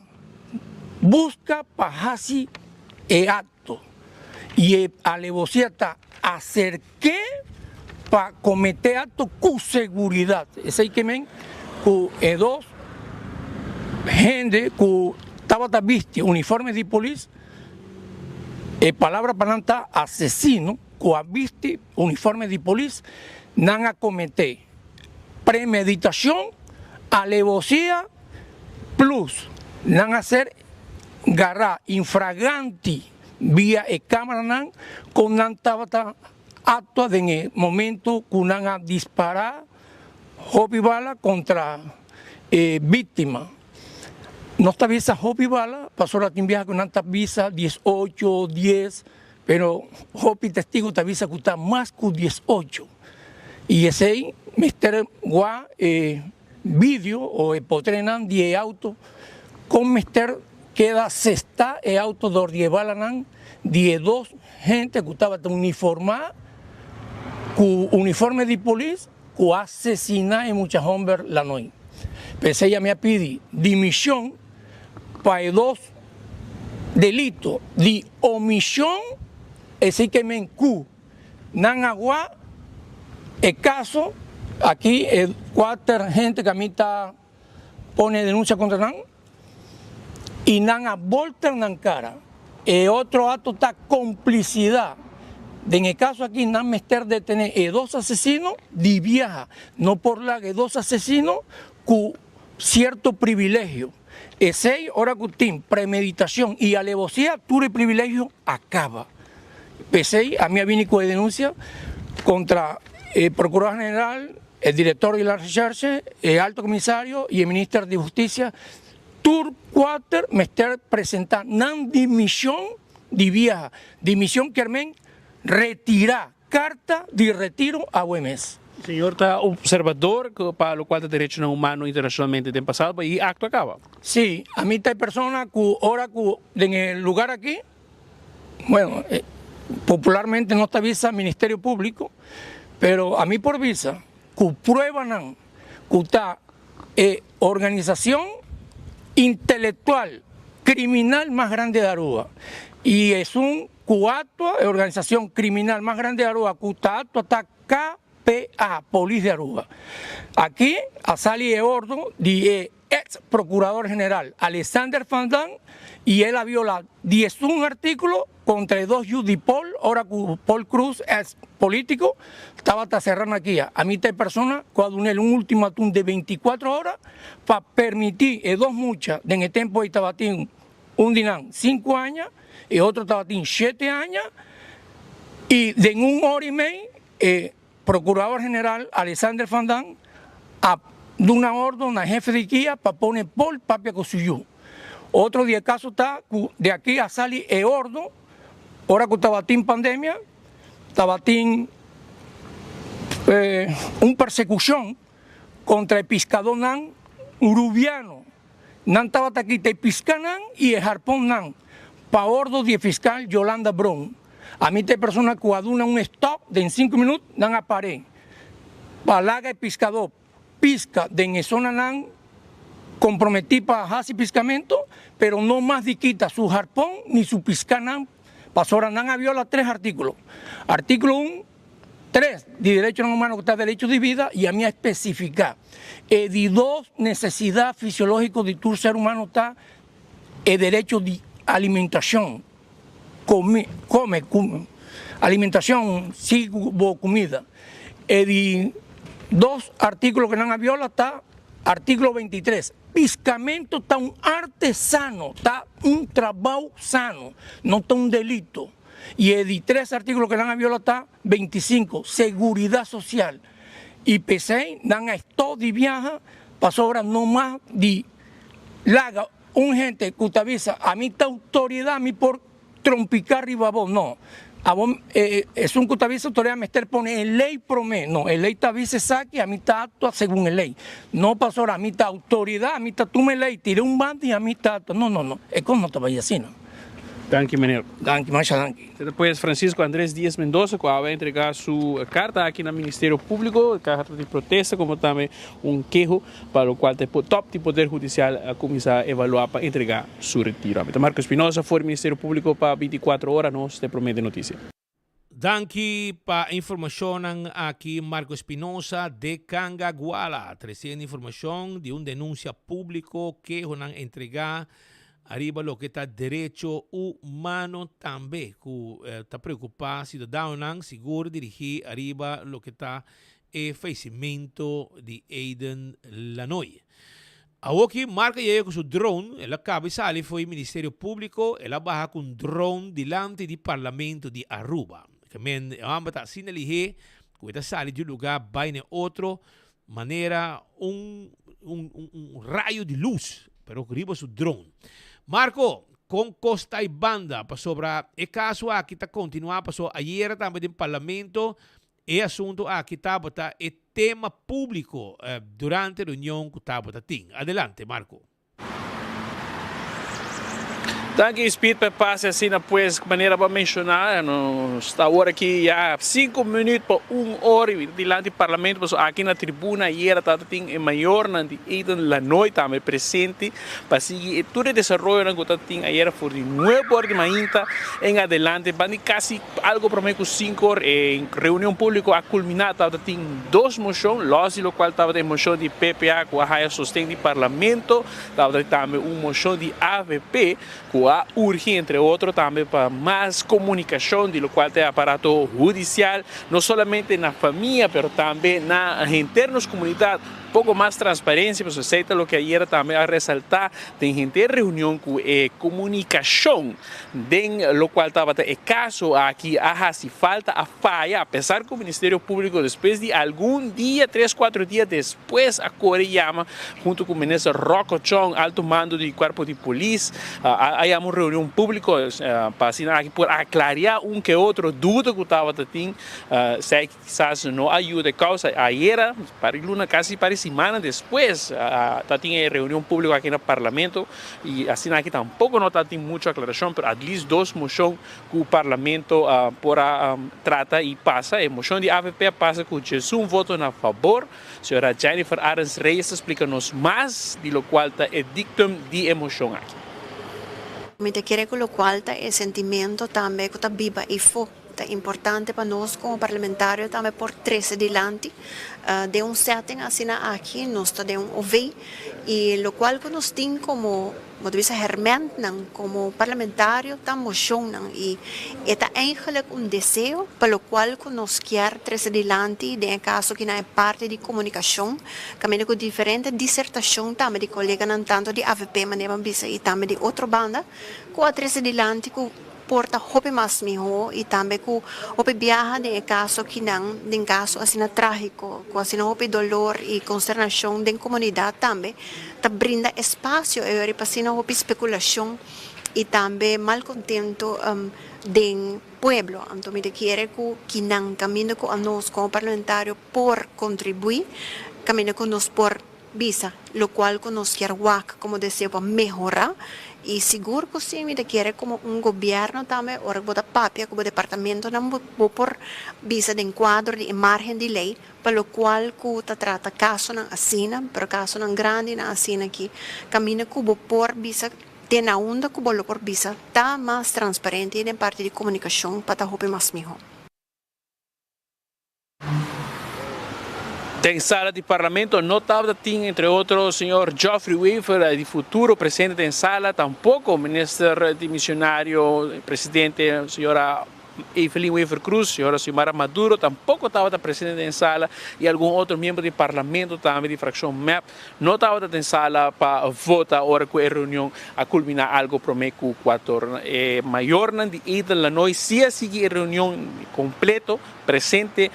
busca para hacer el acto y alevosía está acerqué para cometer actos con seguridad. Es decir, que 2 gente que estaba visto uniformes de policía, palabra para nada asesino, que ha visto uniformes de policía, no a cometer premeditación, alevosía, plus, no a hacer garra infragante vía cámara, con nantavata acto en el momento que van a disparar hobby bala contra víctima. No está visa hobby bala, pasó la timbia con una visa 18, 10, pero hobby testigo está visa que está más que 18. Y ese mister gua vídeo o potrenan de auto con mister queda sexta el auto de balanan de 2 gente que estaba uniformada con uniforme de policía que asesina en muchas hombres la noche. Pues ella me pide dimisión para 2 delitos de omisión, es decir que me encu nan agua el caso aquí 4 gente que a mí está pone denuncia contra nan y nan a volta nan cara. El otro acto está complicidad. En el caso aquí, no me estar detener 2 asesinos de viaja, no por la que 2 asesinos con cierto privilegio. Ese hora que premeditación y alevosía, tu privilegio acaba. Pese a mí viene con denuncia contra el Procurador General, el Director de la Research, el Alto Comisario y el Ministro de Justicia. Tur 4 me está presentando una dimisión de viaja, dimisión que armen retirar carta de retiro a UMS. Señor está observador para lo cual los derechos humanos internacionalmente han pasado y acto acaba. Sí, a mí hay personas que ahora en el lugar aquí, bueno, popularmente no está visa Ministerio Público, pero a mí por visa, que prueban que está organización intelectual criminal más grande de Aruba. Y es un cuarto organización criminal más grande de Aruba, Cutato hasta KPA, Policía de Aruba. Aquí Asali Eordo, ex procurador general Alexander Fandán, y él ha violado 11 artículos contra 2 Judipol, ahora Paul Cruz es político, estaba hasta cerrando aquí. A mí esta persona, cuando un ultimátum de 24 horas, para permitir 2 muchas, en el tiempo de Tabatín, un dinan 5 años, y otro Tabatín 7 años, y de en 1 hora y media, procurador general Alexander Fandán, de una orden al jefe de IKEA para poner por papia con suyo. Otro día caso está de aquí a Sali Eordo, ahora que Tabatín pandemia, Tabatín una persecución contra el pescador nan urubiano. Nan estaba aquí te piscanan y el harpón nan, pa ordo de fiscal Yolanda Brown. A mí te persona que aduna un stop de en 5 minutos, nan apare. Palaga el pescador, pisca de en zona nan, comprometí para hacer piscamento, pero no más de quita su harpón ni su piscanan. Pasora nan viola 3 artículos. Artículo 1, 3 de derechos humanos que está derecho de vida y a mí a especificar. De 2 necesidades fisiológicas de tu ser humano está el derecho de alimentación. Come, alimentación, sí, comida. De 2 artículos que nan viola está artículo 23. Piscamento está un arte sano, está un trabajo sano, no está un delito. Y el 3 artículos que dan a viola está 25, seguridad social. Y P6 dan a esto de viaja, pasó ahora no más de laga un gente que te avisa, a mí esta autoridad, a mí por trompicar arriba vos, no. A vos, es un que te avisa autoridad, Mester pone en ley promé, no, el ley te avisa saque, a mí está actua según el ley. No pasó ahora, a mí está autoridad, a mí está tú me ley, tiré un bando y a mí está, no, es como no te vaya así, ¿no? Danke, meneer. Danke, muchas danke. Depois Francisco Andrés Díaz Mendoza, que vai entregar sua carta aqui no Ministério Público, carta de protesta, como também quejo para o qual o top de Poder Judicial a começar a evaluar para entregar seu retiro. Marco Espinosa foi Ministério Público para 24 horas, nós te promete notícia. Danke pa información aquí Marco Espinosa de Cangaguala. Recién información de un denuncia público que van entregar arriba lo que está derecho humano también, que está preocupado ciudadano, seguro dirigir arriba lo que está el fallecimiento de Aiden Lanoy. Aquí marca llega con su drone, el cabeza fue el Ministerio Público, él baja con drone delante del Parlamento de Aruba. Que men ambata sin elige, que está sale de un lugar, va en otro manera un rayo de luz, pero arriba su drone. Marco, con Costa y Banda, para sobre el caso aquí está continuando, pasó ayer también en el Parlamento, el asunto aquí está el tema público durante la reunión que está. Adelante, Marco. Danke, Speed, para passar assim, pues, maneira para mencionar, está agora aqui já 5 minutos para 1 hora diante do Parlamento, mas aqui na tribuna, e era tem o maior de Aiden Lanoy também presente, para seguir todo o desenvolvimento que tem ayer por de 9 horas de manhã em adelante, para quase algo para meio 5 horas, em reunião pública a culminar, tem 2 moções, lógico, qual estava em moção de PPA, que a sustém do Parlamento, estava também moção de AVP, que urge, entre outros, também para mais comunicação, de lo qual tem aparato judicial, não somente na família, mas também na internos comunidade, pouco mais transparência, mas aceita o que ayer também a ressaltar, tem gente reunião com comunicação, den lo qual estava o caso aqui, se falta a falha, apesar que o Ministério Público, depois de algum dia, 3, 4 dias depois, a Coreyama, junto com o ministro Rocco Chong, alto mando do Corpo de Polícia, aí uma reunião pública para assinar aqui, por aclarar que outro dúvida que estava tendo, se quizás não ajuda a causa, ayer, para Luna, quase parece 3 semanas después, está en reunión pública aquí en el Parlamento y así aquí tampoco no está mucha aclaración, pero at least 2 mociones que el Parlamento trata y pasa. La moción de AVP pasa con un voto a favor. Señora Jennifer Arens Reyes explica-nos más de lo cual está el dictum de emoción aquí. Me te quiere con lo cual está el sentimiento también que está viva y fue importante para nosotros como parlamentarios también por 13 adelante de un setting así aquí nos está de un OV y lo cual que nos tiene como dice Germán como parlamentario tan moción y está eigenlijk un deseo para lo cual que nos quiere 13 adelante de en caso que no hay parte de comunicación también con diferentes disertación también de colegas tanto de AVP manera y también de otra banda con 13 adelante porta hope más mejor y también que hope viaja de caso que en caso así trágico, con así hope dolor y consternación de comunidad también, te brinda espacio y para así hope especulación y también malcontento del pueblo. Entonces me quiere que nan camino con nosotros como parlamentario por contribuir, camino con nosotros por visa, lo cual con nos quiere como deseo para mejorar. Y seguro que sí, me quiere como un gobierno también, o como papia, como departamento, por visa de encuadro, de margen de ley, para lo cual que trata caso na asina, pero caso na grande na asina aquí, camina como por visa, tiene onda como por visa, está más transparente en parte de comunicación para estar más mejor. En sala de Parlamento no estaba entre otros señor Geoffrey Weaver, el futuro presidente en sala, tampoco ministro dimisionario, presidente señora Evelyn Weaver Cruz, señora Xiomara Maduro, tampoco estaba presidente en sala y algún otro miembro del Parlamento también de fracción MAP no estaba en sala para votar ahora que la reunión a culminar algo promedio 4. Mayor de la noche sí sigue reunión completo presente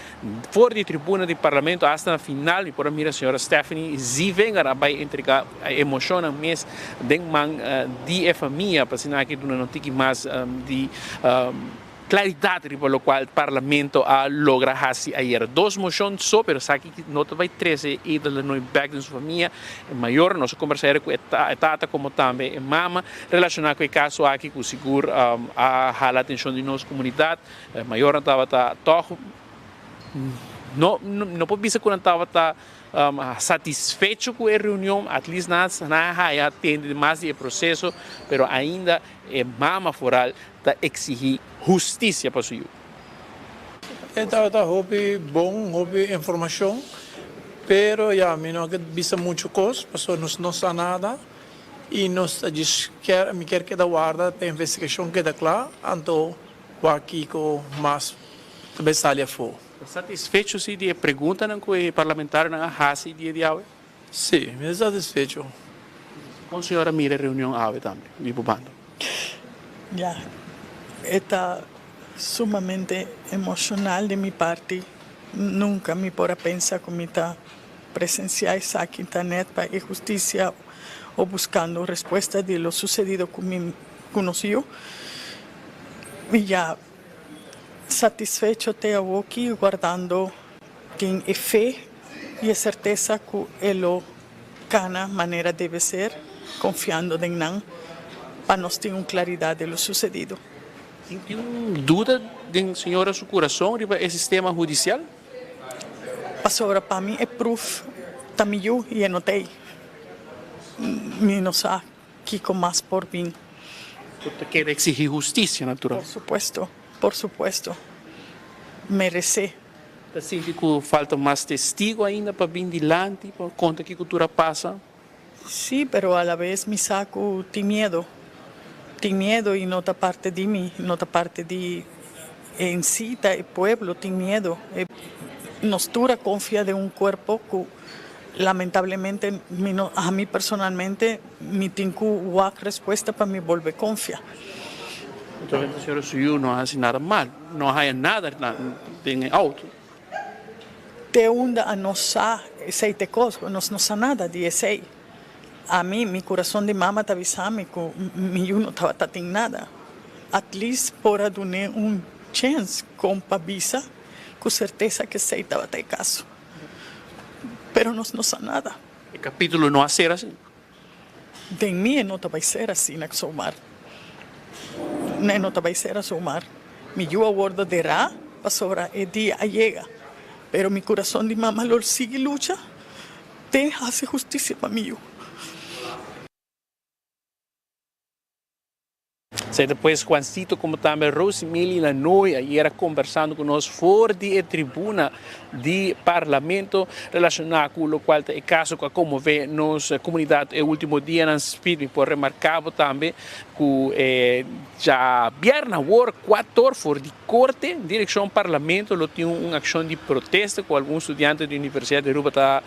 fuera de tribuna del Parlamento hasta la final y por mira señora Stephanie Ziven va a entregar emoción al mes de man de familia para si aquí una noticia más de claridad por lo cual el Parlamento logra hacer ayer 2 mociones, pero aquí no te va 13 y de la back de su familia mayor, nos conversar con tata como también mama relacionado con el caso aquí que seguro a la atención de nuestra comunidad, mayor estaba todo no puedo decir que estaba satisfecho con la reunión, at least nada atende más del proceso, pero ainda mama foral está exigir justicia para su hijo. Estaba hobby información, pero ya me no visto mucho cosas, pasó no está nada y nos me quer que da guarda para investigación queda clara, então aqui com mais bestalha for. Satisfecho se de pergunta não que parlamentar na raça dia de hoje? Sim, me satisfecho. Com a senhora mira reunião ave também, de bubando. Ya, está sumamente emocional de mi parte. Nunca me pora pensar como está presenciar aquí en internet para justicia o buscando respuesta de lo sucedido con mi conocido. Y ya satisfecho te hago aquí guardando que fe y certeza que él cana manera debe ser, confiando en nan para nos tener claridad de lo sucedido. ¿Tiene duda de señora su corazón sobre el sistema judicial? Pasora para mí es proof también yo y anotei. Me no sé qué con más por mí. Usted quiere exigir justicia, natural. Por supuesto. Merece. ¿Siente que falta más testigo ainda para vir delante, para contar que cultura pasa? Sí, pero a la vez me saco de miedo. Tem medo e nota parte de mim, nota parte de em si, o pueblo tem medo. Nos dura confia de um corpo que, lamentavelmente, a mim personalmente, me tenho a resposta para me volver confia. Então, a senhora suiu não faz nada mal, não há nada em auto. Te onda a nossa aceite coisa, nós não sabemos nada de esse. A mí, mi corazón de mamá te avisame que mi no estaba teniendo nada. At least por darme un chance con pavisa, con certeza que se estaba de caso. pero no sa nada. El capítulo no hacer así. De mí no te va a ser así, na somar. No te va a ser a somar. Mi yo aguardo de ra, para sobra el día llega. Pero mi corazón de mamá lo sigue lucha. Te hace justicia para mí. Depois, Juancito, como também Rosemary Lanoy, ayer conversando conosco fora de tribuna de parlamento relacionado com o qual é caso que como vê nossa comunidade o último dia na Speed por remarcável também que já vierna war 4 fora de corte direção parlamento lo tinha uma ação de protesto com alguns estudantes da Universidade de Aruba está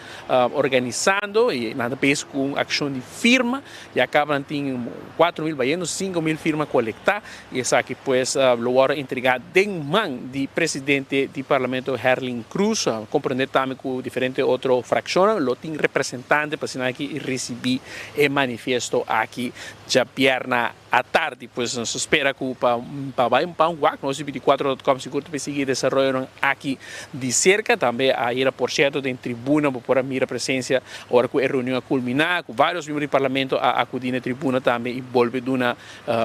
organizando e nada vez com ação de firma e acabam tendo 4.000 baianos 5.000 firmas colectar e essa aqui pues lo vai entregar de mão de presidente do parlamento Herlin Cruz compreender também com diferentes outras frações lo tem representante para assinar aqui e receber o manifesto aqui já vierna à tarde pues nos espera que para um guac nós 24.com seguro para seguir desenvolvendo aqui de cerca também aí por certo em tribuna para mira presença agora que a reunião culminar com vários membros do parlamento a acudir na tribuna também e volve de uma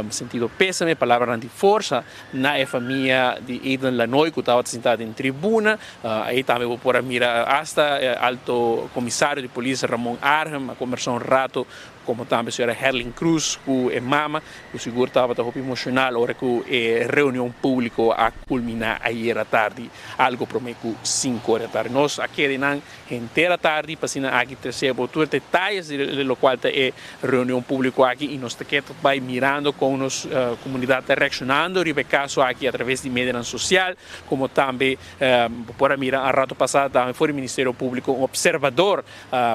sentido pésame, palavra de força na família de Aidan Lanoy que estava sentada em tribuna aí também vou por mira hasta alto comissário de polícia Ramon Arham a conversar rato como também a senhora Herlin Cruz com a mama o seguro estava muito emocional hora que a reunião pública a culminar ayer à tarde algo prometo 5 horas da tarde nós aqui na inteira tarde para aqui terceiro todos os detalhes do qual é a reunião pública aqui e nós aqui vai mirando com nos comunidade reaccionando ribe caso aqui através de mídia social como também por mirar a rato passado também foi o Ministério Público um observador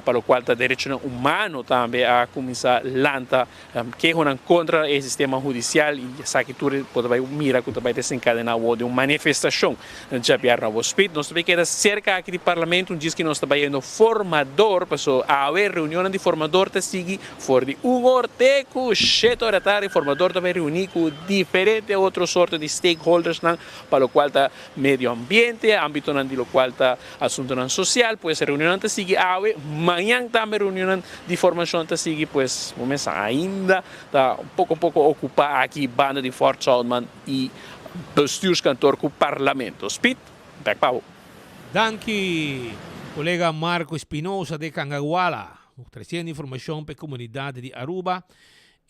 para o qual está direito humano também a começar lanta que é contra o sistema judicial e essa que tu pode vai mirar que vai desencadenar de uma manifestação já vierna o speed nós também queda cerca aqui do parlamento diz que nós está indo formador passou a haver reunião de formador te sigue for de orteco 7 horas da tarde formador também reunir com diferentes outros sortes de stakeholders para o qual está meio ambiente âmbito do qual está assunto social pues reunião te sigue a amanhã também reunião de formação te sigue pues vamos ainda está pouco ocupar aqui banda de Fort Southman e bestuurskantoor com o parlamento Speed back Pavo Danke colega Marco Espinosa de Cangaguala trazendo informação para a comunidade de Aruba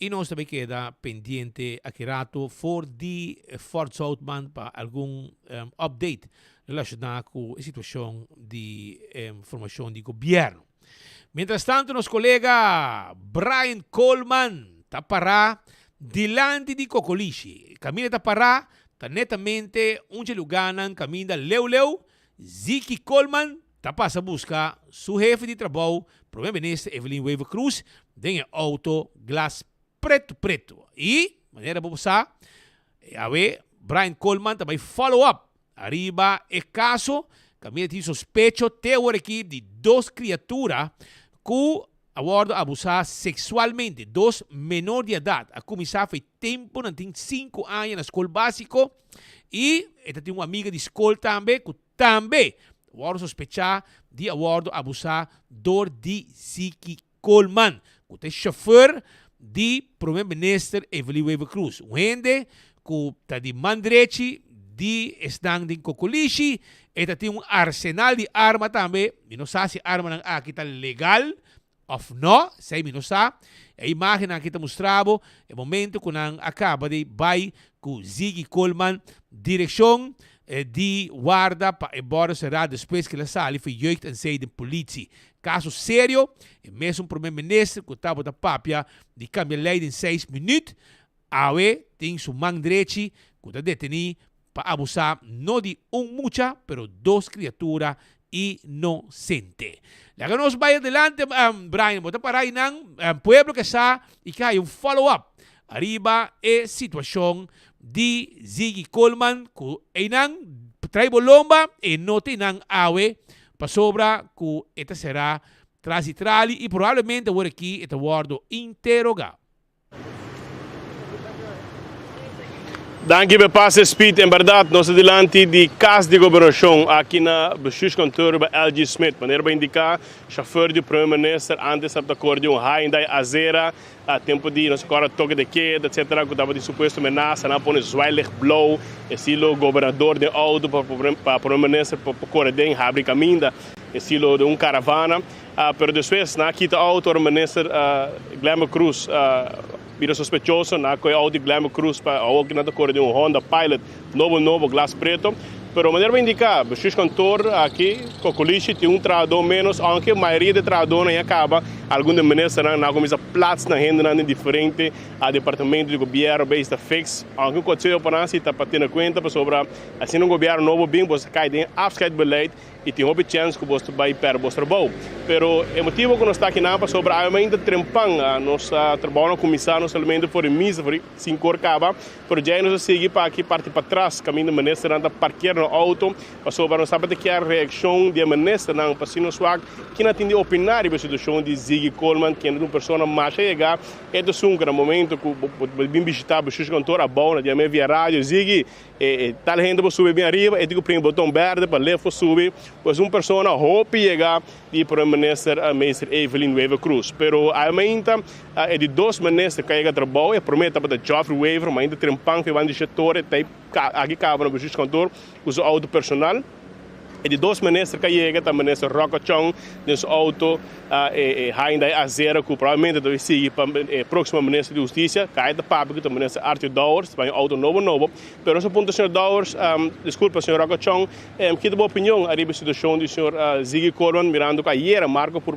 e nós também queda pendiente aqui rato for de Fort Southman para algum update relacionado com a situação de formação de governo. Mientras tanto, nosso colega Brian Coleman está para dilante de Cocolishi. Camina está para está netamente onde luganan caminha Leu Ziki Coleman está para buscar seu jefe de trabalho, primeiro-ministro Evelyn Weaver Cruz, tem auto glass preto. E, maneira para passar, a ver, Brian Coleman também follow-up. Arriba é caso, caminha de suspecho, teoria aqui de 2 criaturas que abusar sexualmente, 2 menores de idade. A começar faz tempo, não tem 5 anos na escola básica. E ela tem uma amiga de escola também, que também sospechar de abusar de Ziki Coleman, que é chofer de primeiro-ministro Evelyn Weaver Cruz. Um gente que está de mandrechi de estang de Cocolishi, ela tem um arsenal de arma também. Não sabe se a arma aqui está legal ou não, sei não sabe. A imagem aqui está mostrando o momento que acaba de vai com Ziki Coleman, direção de guarda para embora será depois que ela sai foi jeugd en zijde politie. Caso sério, e mesmo o primeiro-ministro que estava da papia de cambiar lei em 6 minutos, awe tem sua mão direita que está detenido para abusar não de mucha, pero 2 criaturas inocentes. Laga nos vai adelante, Brian, bota para aí nang pueblo que está e que hay follow-up. Arriba é situação de Ziki Coleman que ainang trai bolomba e não tem nang awe para sobra que esta será transitral e provavelmente por aqui esta guardo interrogar. Danke por passe speed. Em verdade, nós adelante de casa de governação aqui na bestuurskantoor bij LG Smith. Wanneer we indicar, chauffeur do primeiro-ministro, antes de acordo um Hyundai Azera, a tempo de nós agora toque de queda, etc. Que estava de suposto ameaça, não põe zweilig blauw, estilo governador de auto para primeiro-ministro para correr abre caminho, estilo de caravana. Pero depois, na quita auto, o ministro Glamour Cruz, vira sospechoso, na que auto Glamour Cruz para o que não corre de Honda Pilot novo glass preto. Pero maneira vai indicar, o cantor aqui, com o coliche, tem tradutor menos, aunque a maioria de tradutor não acaba, alguns de ministros não começam platos na renda diferente, a departamento de governo, base da fix, aunque o conselho para nós está tendo conta sobre, assim um governo novo bem, você cai em afscheidsbeleid e tem uma chance que você vai para o trabalho. Pero o motivo que nós está aqui não sobre ainda trempang, nós trabalhamos na comissão, não somente por misa, por 5 horas acaba, pero já nós seguimos para aqui parte para trás, caminho do ministro anda parquear no auto, sobre nós sabemos que a reação do ministro não para se nós que não tem de opinar sobre a situação de Ziggy Coleman, que é uma pessoa mais chega, é do som no momento que vim visitar o cantor a bola, de minha via rádio Ziggy, tal gente vai subir bem arriba, eu digo primo botão verde para levar subir, pois uma pessoa hope chegar de primeiro-ministro a ministra Evelyn Weaver Cruz, pero ainda é de 2 ministros que chega trabalho, e promete para Geoffrey Weaver, mas ainda trempang que vai de setor, aqui cabe no cantor, usa auto personal. E de 2 ministros que chegam, o ministro Roca Chong, nesse auto, Hyundai Azera, que provavelmente deve seguir para o próximo ministro de Justiça, que é da Pública, o ministro Arthur Dowers, vai um auto novo. Pero esse ponto, senhor Dowers, desculpa, senhor Roca Chong, que boa opinião a situação do senhor Ziggy Coleman, mirando que ayer marca por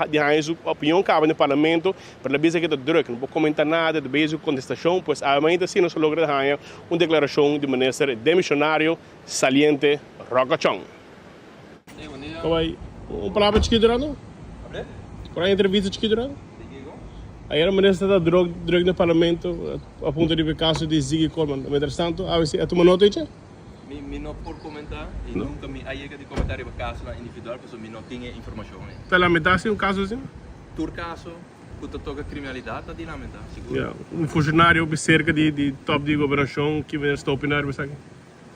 de sua opinião cabe no parlamento, para a visa que está druk, não vou comentar nada de base contestação, pois ainda assim nós logra uma declaração do ministro demissionário saliente Roca Chong. Kawai, palavra de que durando? Qual é a entrevista de que durando? Aí era ministro da droga no parlamento a ponto de ver caso de Ziggy Coleman. Entretanto, a tu nota aí? Me não por comentar e nunca me chega de comentário para caso individual, porque me não tinha informação. Para lamentar se caso assim? Tur caso, que toca criminalidade, está de lamentar, seguro. Funcionário cerca de top de governação que vem a opinar, você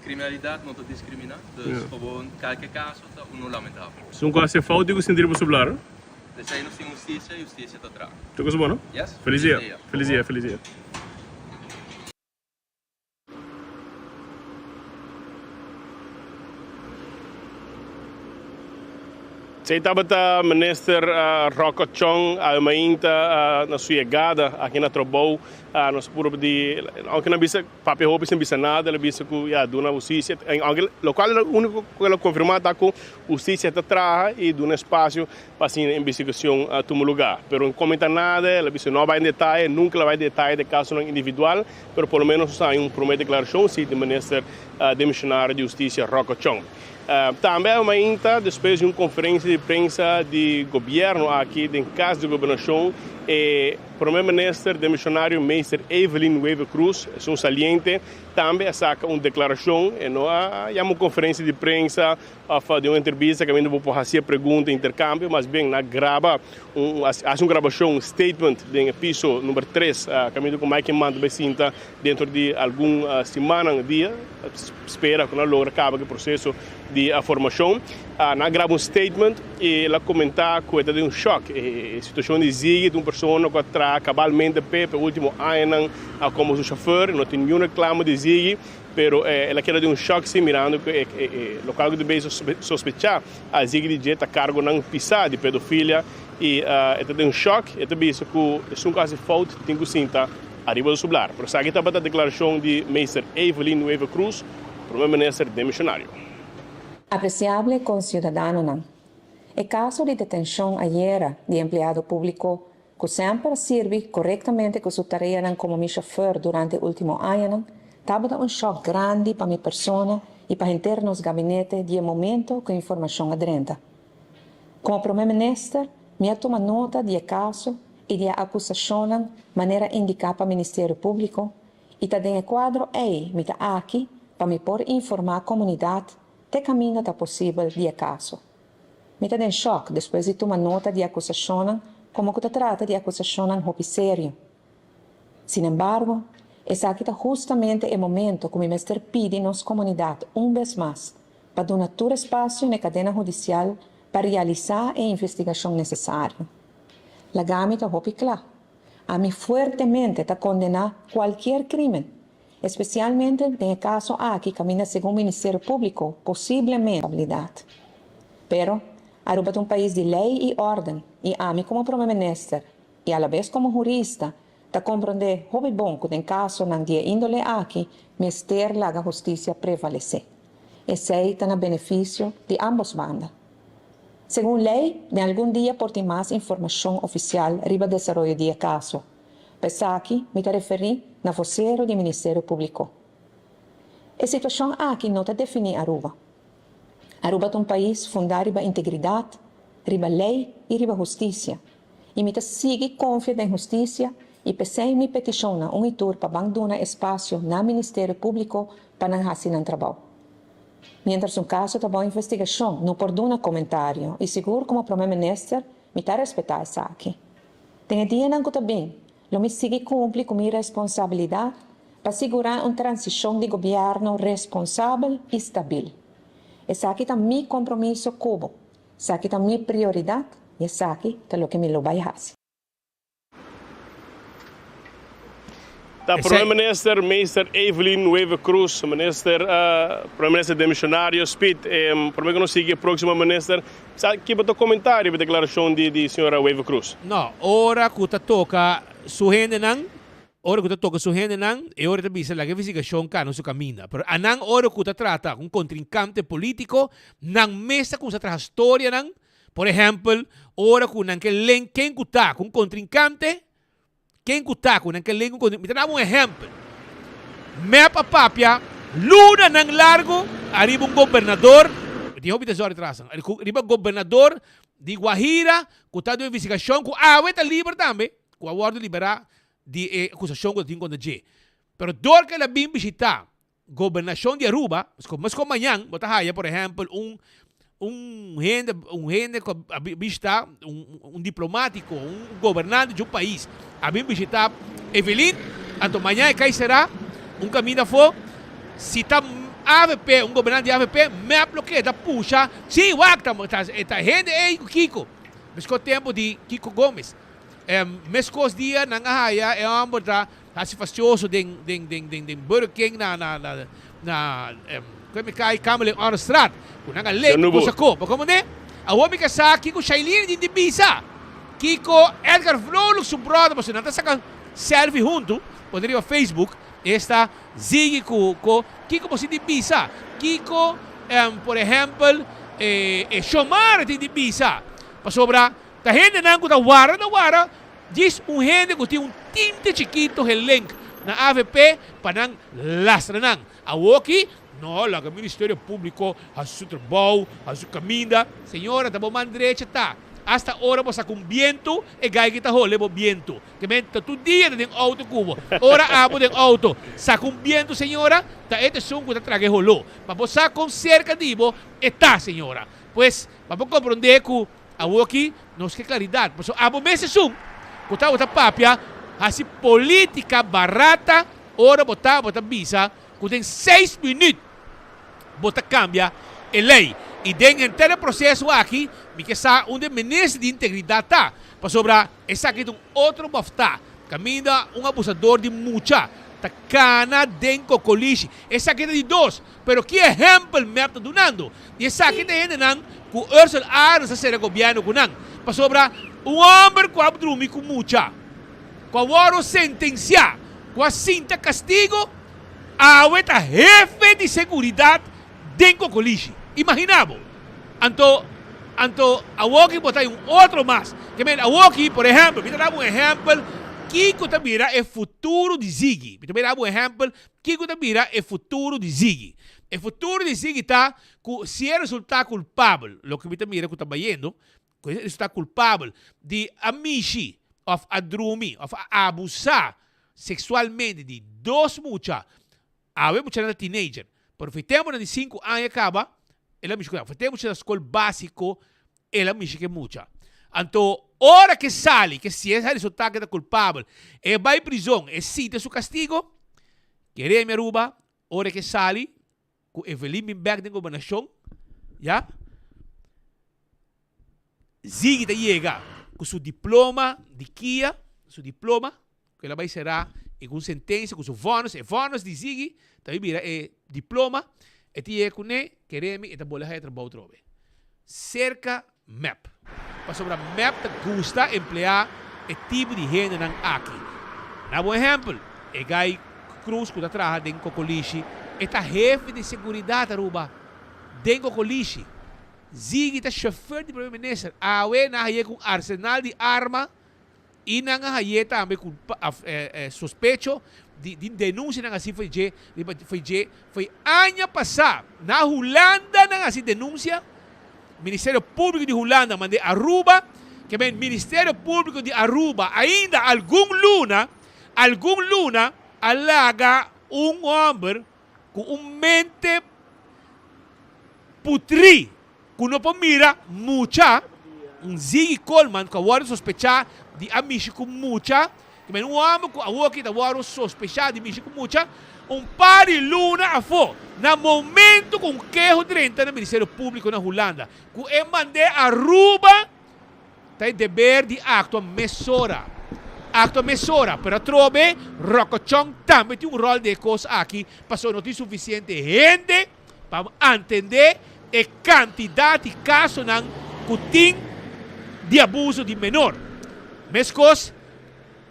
criminalidade não está discriminada, então gewoon qualquer caso está lamentável. Se um caso é falta, digo sentir para sublar. Dessa aí não tem justiça e justiça está atrás. Tu coisa boa, não? Yes. Feliz dia. Saya estava o ministro Roca Chong ainda na sua chegada aqui na Trobou, nós por de, aunque não bisa papel roupa sem bisa nada, ele bisa que já dona justiça, aunque local é o único que ela confirmar tá com justiça está atrás e dona espaço para assim investigação a tomar lugar, pero não comenta nada, ela bisa não vai em detalhe, nunca ela vai em detalhe de caso individual, pero pelo menos sai promessa declaração sim do ministro demissionário de justiça Roca Chong. Também ainda, depois de uma conferência de imprensa de governo aqui em casa de governação, o primeiro-ministro demissionário Meister Evelyn Weaver Cruz, são saliente, também saca uma declaração, e não há uma conferência de imprensa, de uma entrevista que ainda vou fazer pergunta, intercâmbio, mas bem, na grava, faz uma gravação, um statement, no piso número 3, que ainda com Mike manda becinta dentro de alguma semana, dia, espera que não logra acabar o processo de formação. Na grava um statement e ela comentar que é um choque, a situação de Ziggy, de uma pessoa que está cabalmente pé, pelo último ano, como seu chauffeur, não tem nenhum reclamo de Ziggy, pero ela quer de um choque, sim, mirando que o local que deve sospechar, a Ziggy de está cargo não pisar de pedofilia, e é de um choque, é também isso que se um caso de falta, tem que sentar arriba do sublar. Por isso, aqui está a declaração de Meister Evelyn Weaver Cruz, primeiro-ministro demissionário. Apreciable conciudadano, el caso de detención ayer de empleado público que sempre sirve correctamente con su tarea como mi chauffeur durante el último año, estaba un shock grande para mi persona y para internos gabinete de momento con información adrenta. Como primer ministro, me toma nota de caso y de acusación manera indicada para el Ministerio Público y también el cuadro me está aquí para me poder informar a comunidad de caminho da possível de caso. Me está em choque depois de tomar nota de acusação como que trata de acusação roubo sério. Sin embargo, Esse aqui está justamente o momento que o Ministério pede nossa comunidade, vez mais, para donar todo espaço na cadena judicial para realizar a investigação necessária. La GAMI está muito clara. A mim fortemente está condenar qualquer crime, especialmente no caso que caminha segundo o Ministério Público, possivelmente habilidade. Pero, Aruba é um país de lei e ordem, e a mim como primeiro-ministro, e a la vez como jurista, está compreender muito bom que no caso de índole aqui, Ministério da Justiça prevalece. Esse está no benefício de ambas bandas. Segundo lei, de algum dia por ter mais informação oficial riba desenvolvimento de caso. Pensar aqui, me referi na vocero do Ministério Público. A situação aqui não está definida Aruba. Aruba é um país fundado riba integridade, riba lei e riba justiça. E me sigue confiando em justiça e pensei me peticiona itur para abandonar espaço no Ministério Público para não fazer um trabalho. Mientras um caso está em investigação, não perdona comentário e seguro como primeiro-ministro, me está respeitar isso aqui. Tem dia não está bem, eu me sigo cumprir com minha responsabilidade para assegurar uma transição de governo responsável e estável. Esse aqui está meu compromisso como, esse aqui está minha prioridade e esse aqui está o que me lo vai fazer. Da Primeiro-Minister, Meester Evelyn Wever Cruz, Primeiro-Minister demissionário, Spit, para mim que não siga o próximo Minister, que vai ter comentário sobre a declaração de senhora Wever Cruz? Não, ora que está toca su gente não, ora que está toca su gente não, e ora também se a investigação cá não se caminha. Pero anang ora que está trata um contrincante político, não mesa que está trata história não, por exemplo, ora que não que len quem que está com contrincante. Quem está com aquele língua, me dá um exemplo. Me papapia, luna nang largo, arriba um governador, tinha ouvido essa hora atrás, arriba um governador de Guajira, que está de investigação, que está livre também, que a ordem liberar de acusação que tem contra G. Pero dor que ela vem visitar, governação de Aruba, mas como amanhã, botar por exemplo, um diplomático, um governante de um país, a vir visitar Evelyn, então amanhã e aí será um caminho for, se está AVP, um governante de AVP, me bloqueia, puxa, sim, está gente aí com Kiko, mas com o tempo de Kiko Gomes, mas com os dias, na Haia, é uma boa, assim fastioso de Burger King como cai câmera on the straat, kung nga late ko sa ko, como ne? A homem que sa Kiko Shailene de Bisa, Kiko Edgar Vroluk su brother, mas não tá saka serve junto, poderia Facebook, esta Ziggy ko Kiko po si de Bisa, Kiko por exemplo, Shomar de Bisa, pasobra, ta gente nang ko ta wara, diz gente que tem tinte chiquito el link na AVP para nang lastra nang, a woki no, o Ministério Público faz seu trabalho, faz sua caminha. Senhora, tá bom, mão direita, tá. Hasta hora você com viento e gai que tá leva viento. Que mente todo dia tem auto cubo. Ora abo tem auto. Sa com viento, senhora, tá este som que tá trague rolô. Mas você com cerca dibo, está, senhora. Pues, vamos compreender que a aqui não é claridade. Mas abo meses som, que tá papia, assim política barata, ora botar visa, que tem 6 minutos. Bota cambia a lei. E dentro do processo aqui, me que sa ministro de integridade tá. Para sobrar, essa aqui tem outro bafta. Caminha abusador de mucha. Tá cana dentro coliche. Essa aqui é de 2. Pero que exemplo me está dando? E essa aqui tem ainda não, que o Ursula Arns a ser governo com não. Para sobrar, homem que abdrumi com mucha. Com a hora sentenciar, com a cinta castigo, a jefe de seguridade dentro do coliche. Imaginamos. Anto a botar outro mais. Que a Woki, por exemplo, me dá um exemplo, Kiko Tabira é futuro de Ziggy. Me dá um exemplo, Kiko Tabira é futuro de Ziggy. O futuro de Ziggy está, se ele resultar culpável, o que me mira que está vendo, se ele está culpável de amishi, of adrumi, of abusar sexualmente de 2 muchachas, a muchacha teenager, pero foi tempo de 5 anos acaba, ela me escuta, foi tempo da escola básico, ela me escuta mucha. Então, hora que sale, que se esse resultado é culpável, e vai à prisão, e cita seu castigo, Querem me Aruba, ora que sali, com Evelyn Minberg da governação, já? Ziggy da chega com seu diploma de Kia, seu diploma, que ela vai será em uma sentença com seu bônus, de Ziggy, também vira diploma, e tie com ele, querem e tá bola aí trabalho trobe. Cerca map. Para sobre a map te gusta emplear e tipo de gente nang aqui. Na bom exemplo, e gai Cruz que trabalha dentro do Cocolishi, está jefe de segurança Aruba, dentro do Cocolishi. Ziggy está chofer de primeiro-ministro, awe na haye com arsenal de arma e na haye também com suspeito de denúncia na assim foi ano passado na Holanda na assim denúncia Ministério Público de Holanda mandei Aruba que o Ministério Público de Aruba ainda algum luna alaga homem com mente putri que não pode mirar mucha Ziggy Coleman que agora sospechar de amishi com mucha que homem que agora sospechar de amishi com mucha par de luna a fo na momento com que o direito no Ministério Público na Holanda que é mandar Aruba tem dever de acto mesora para trobe Rocochong também tem rol de coisa aqui para não ter suficiente gente para entender a quantidade de casos que tem de abuso de menor. Mescos,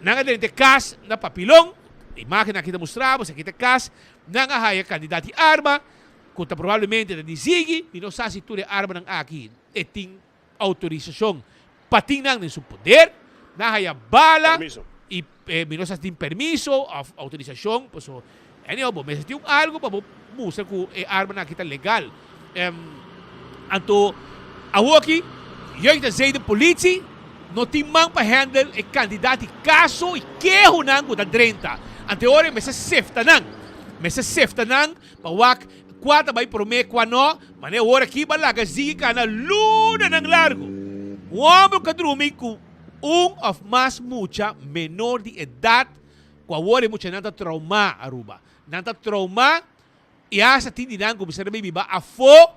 nanga de caso na papilão, imagem aqui demonstramos, aqui tem caso, nanga haya candidato de arma, que provavelmente de Ziggy, e não sabe se tu de arma aqui, e tem autorização para ter em seu poder, na haya bala, e não sabe tem permisso, autorização, pues, mas tem algo para mostrar que a arma aqui está legal. Anto, aqui, eu que sei de polícia, não tem mão para handle o candidato de caso e que o nango da 30. Ante hora, mas é sefta nang, para wak, quatro vai prometer quando, mas é hora aqui, balaga, zica na luna nang largo. O homem que dorme com of mais mucha menor de idade, com a hora mucha nada trauma, Aruba. Nada trauma, e essa tinha nango, mas é biba a fo,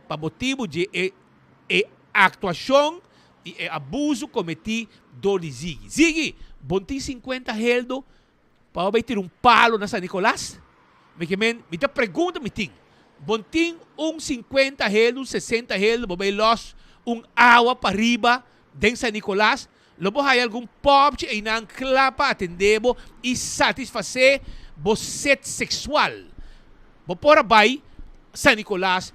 para motivo de actuação e abuso cometido do Ziggy. Ziggy, bom tem 50 heldo para vai ter palo na San Nicolás? Me te pergunta, me tem. Bom tem 50 heldo, 60 heldo, vai los água para riba dentro San Nicolás? Lobo hay algum pop e não clapa atendebo e satisfazer o set sexual. Bo por vai San Nicolás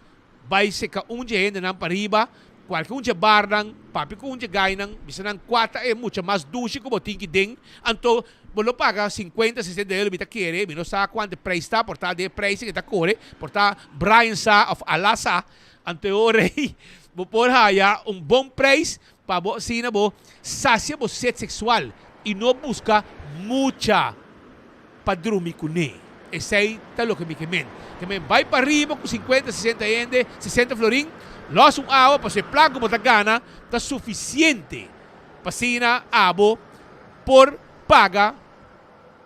vai se ka gente não para riba, qualquer barang, papi kung gainang, bisa ng 4 mucha mas dushi ko boting kiding, anto bolo paga 50, 60 euro bita kere, mino sa quante price ta, porta de price kita kore, porta Brian sa of Alasa, anto ore, bo por haya bom price, pa bo sina bo, sasya bo set sexual, e no busca mucha padrumi kune. Esse aí tá lo que me quemen. Que me vai para riba com 50, 60 ende, 60 florim, los água para ser plago mo gana, tá suficiente para sina abo por paga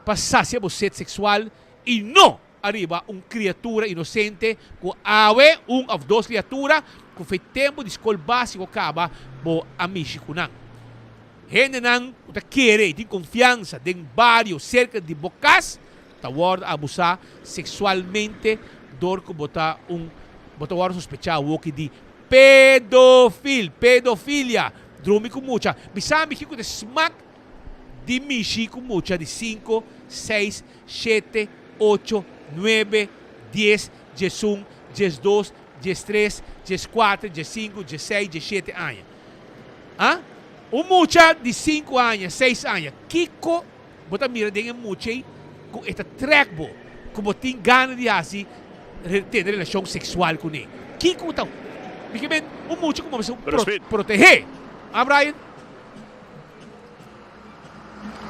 para saciar o set sexual e não arriba criatura inocente com awe of dos criatura com foi tempo de escola básico acaba bo amishi kunang. Gente nang ta querer tem confiança tem vários cerca de bocas tawar abusar sexualmente dor que botar war sospechado que de pedofilia drumi com mucha bisami que de smack de mishi com mucha de 5 6 7 8 9 10 11 12 13 14 15 16 17 anos mucha de 5 anos 6 anos kiko bota mira dengue mucha com esta trackbo como tem gana de assim ter relação sexual com ele kiko tal porque mucho como se proteger Brian.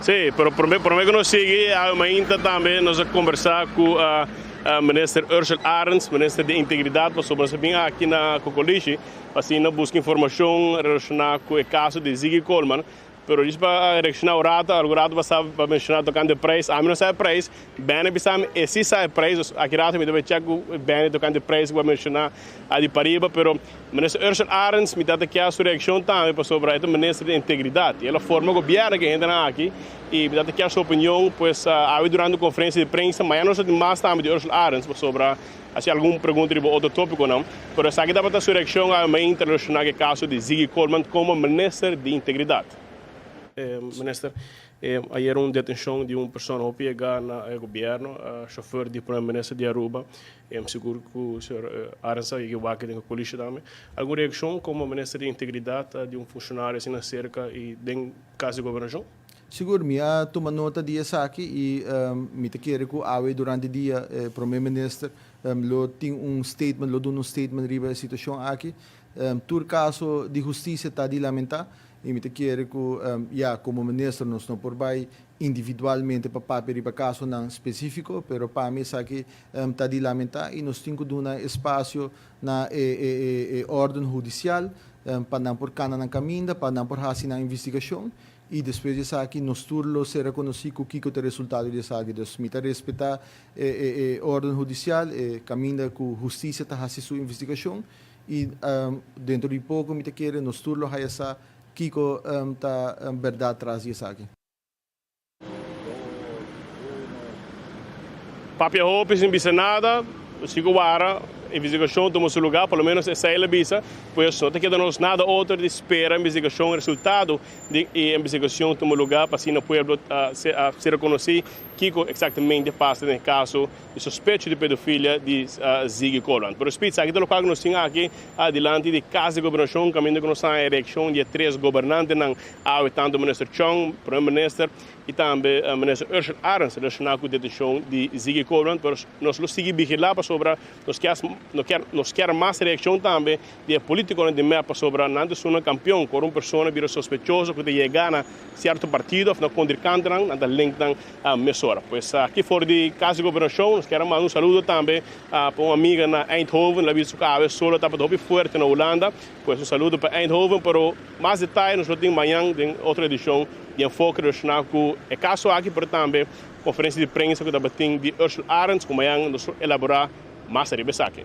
Sim, por mim que nós seguimos, ainda também nós vamos conversar com o ministro Ursula Arens, ministro de Integridade, para sobre bem aqui na Cocolishi, assim na busca informação relacionada com o caso de Ziggy Coleman, pero isso para reaccionar o rato vai mencionar tocando preço, a mim não sabe preço, bem pensar, e se sabe preço, aqui rato me deve checar bem tocando preço, vai mencionar a de Pariba, pero ministro Ursula Arens me dá aqui a sua reação também para sobre o ministro de integridade, ela forma o governo que entra aqui, e me dá aqui a sua opinião, pois durante a conferência de imprensa, amanhã nós temos mais também de Ursula Arens para sobre assim, alguma pergunta de outro tópico não, mas aqui dá para a sua reação a mim internacional que caso de Ziggy Coleman como ministro de integridade. Ministro, ayer uma detenção de uma pessoa pegada no governo, chofer de primeiro-ministro de Aruba, seguro que o senhor Arança e o Waki tem a polícia também. Alguma reação como ministro de integridade de um funcionário assim na cerca e em caso de governação? Seguro, minha toma nota disso aqui e me te quero que awe durante o dia primeiro-ministro lo tem statement, lo dá statement riba a situação aqui. Tur caso de justiça está de lamentar. E me te quero que, como ministro, nós não por vai individualmente para papel para caso não específico, pero para mim aqui está de lamentar e nós temos que dar espaço na ordem judicial para não por cana na caminho, para não por fazer na investigação e depois disso aqui nós turlo ser reconhecido que o resultado disso aqui. Então, me te respeitar ordem judicial, caminho que justiça está fazendo sua investigação e dentro de pouco me te quero nós turlo essa Kiko tá verdade atrás disso aqui. Papia Hopes em Bicenada, o Siguara, a investigação tomou seu lugar, pelo menos essa é a visa, pois não tem que dar nada outro de espera a investigação, o resultado da investigação tomou lugar para assim no povo ser reconhecido que exatamente passa no caso de suspeito de pedofilia de Ziggy Coleman. Por isso, aqui no local que nós temos aqui, adiante de casa de governação, caminho que nós temos a eleição de 3 governantes, tanto o ministro Chong, primeiro-ministro, e também o ministro Ursula Arens, relacionado com a detenção de Ziggy Coleman, mas nós vamos seguir vigilando sobre nós queremos mais reação também de políticos de MEPA sobre não ser um campeão com uma pessoa vira sospechosa que chega a certo partido, na contra na link a mesora. Pois aqui fora de casa de governação, nós queremos mandar saludo também para uma amiga na Eindhoven, ela visto que a solo está para forte na Holanda, pois saludo para Eindhoven, para mais detalhes nós temos amanhã em outra edição de enfoque relacionado com o caso aqui, mas também conferência de imprensa que está de Ursula Arens, que amanhã nós elaborar mais a aqui.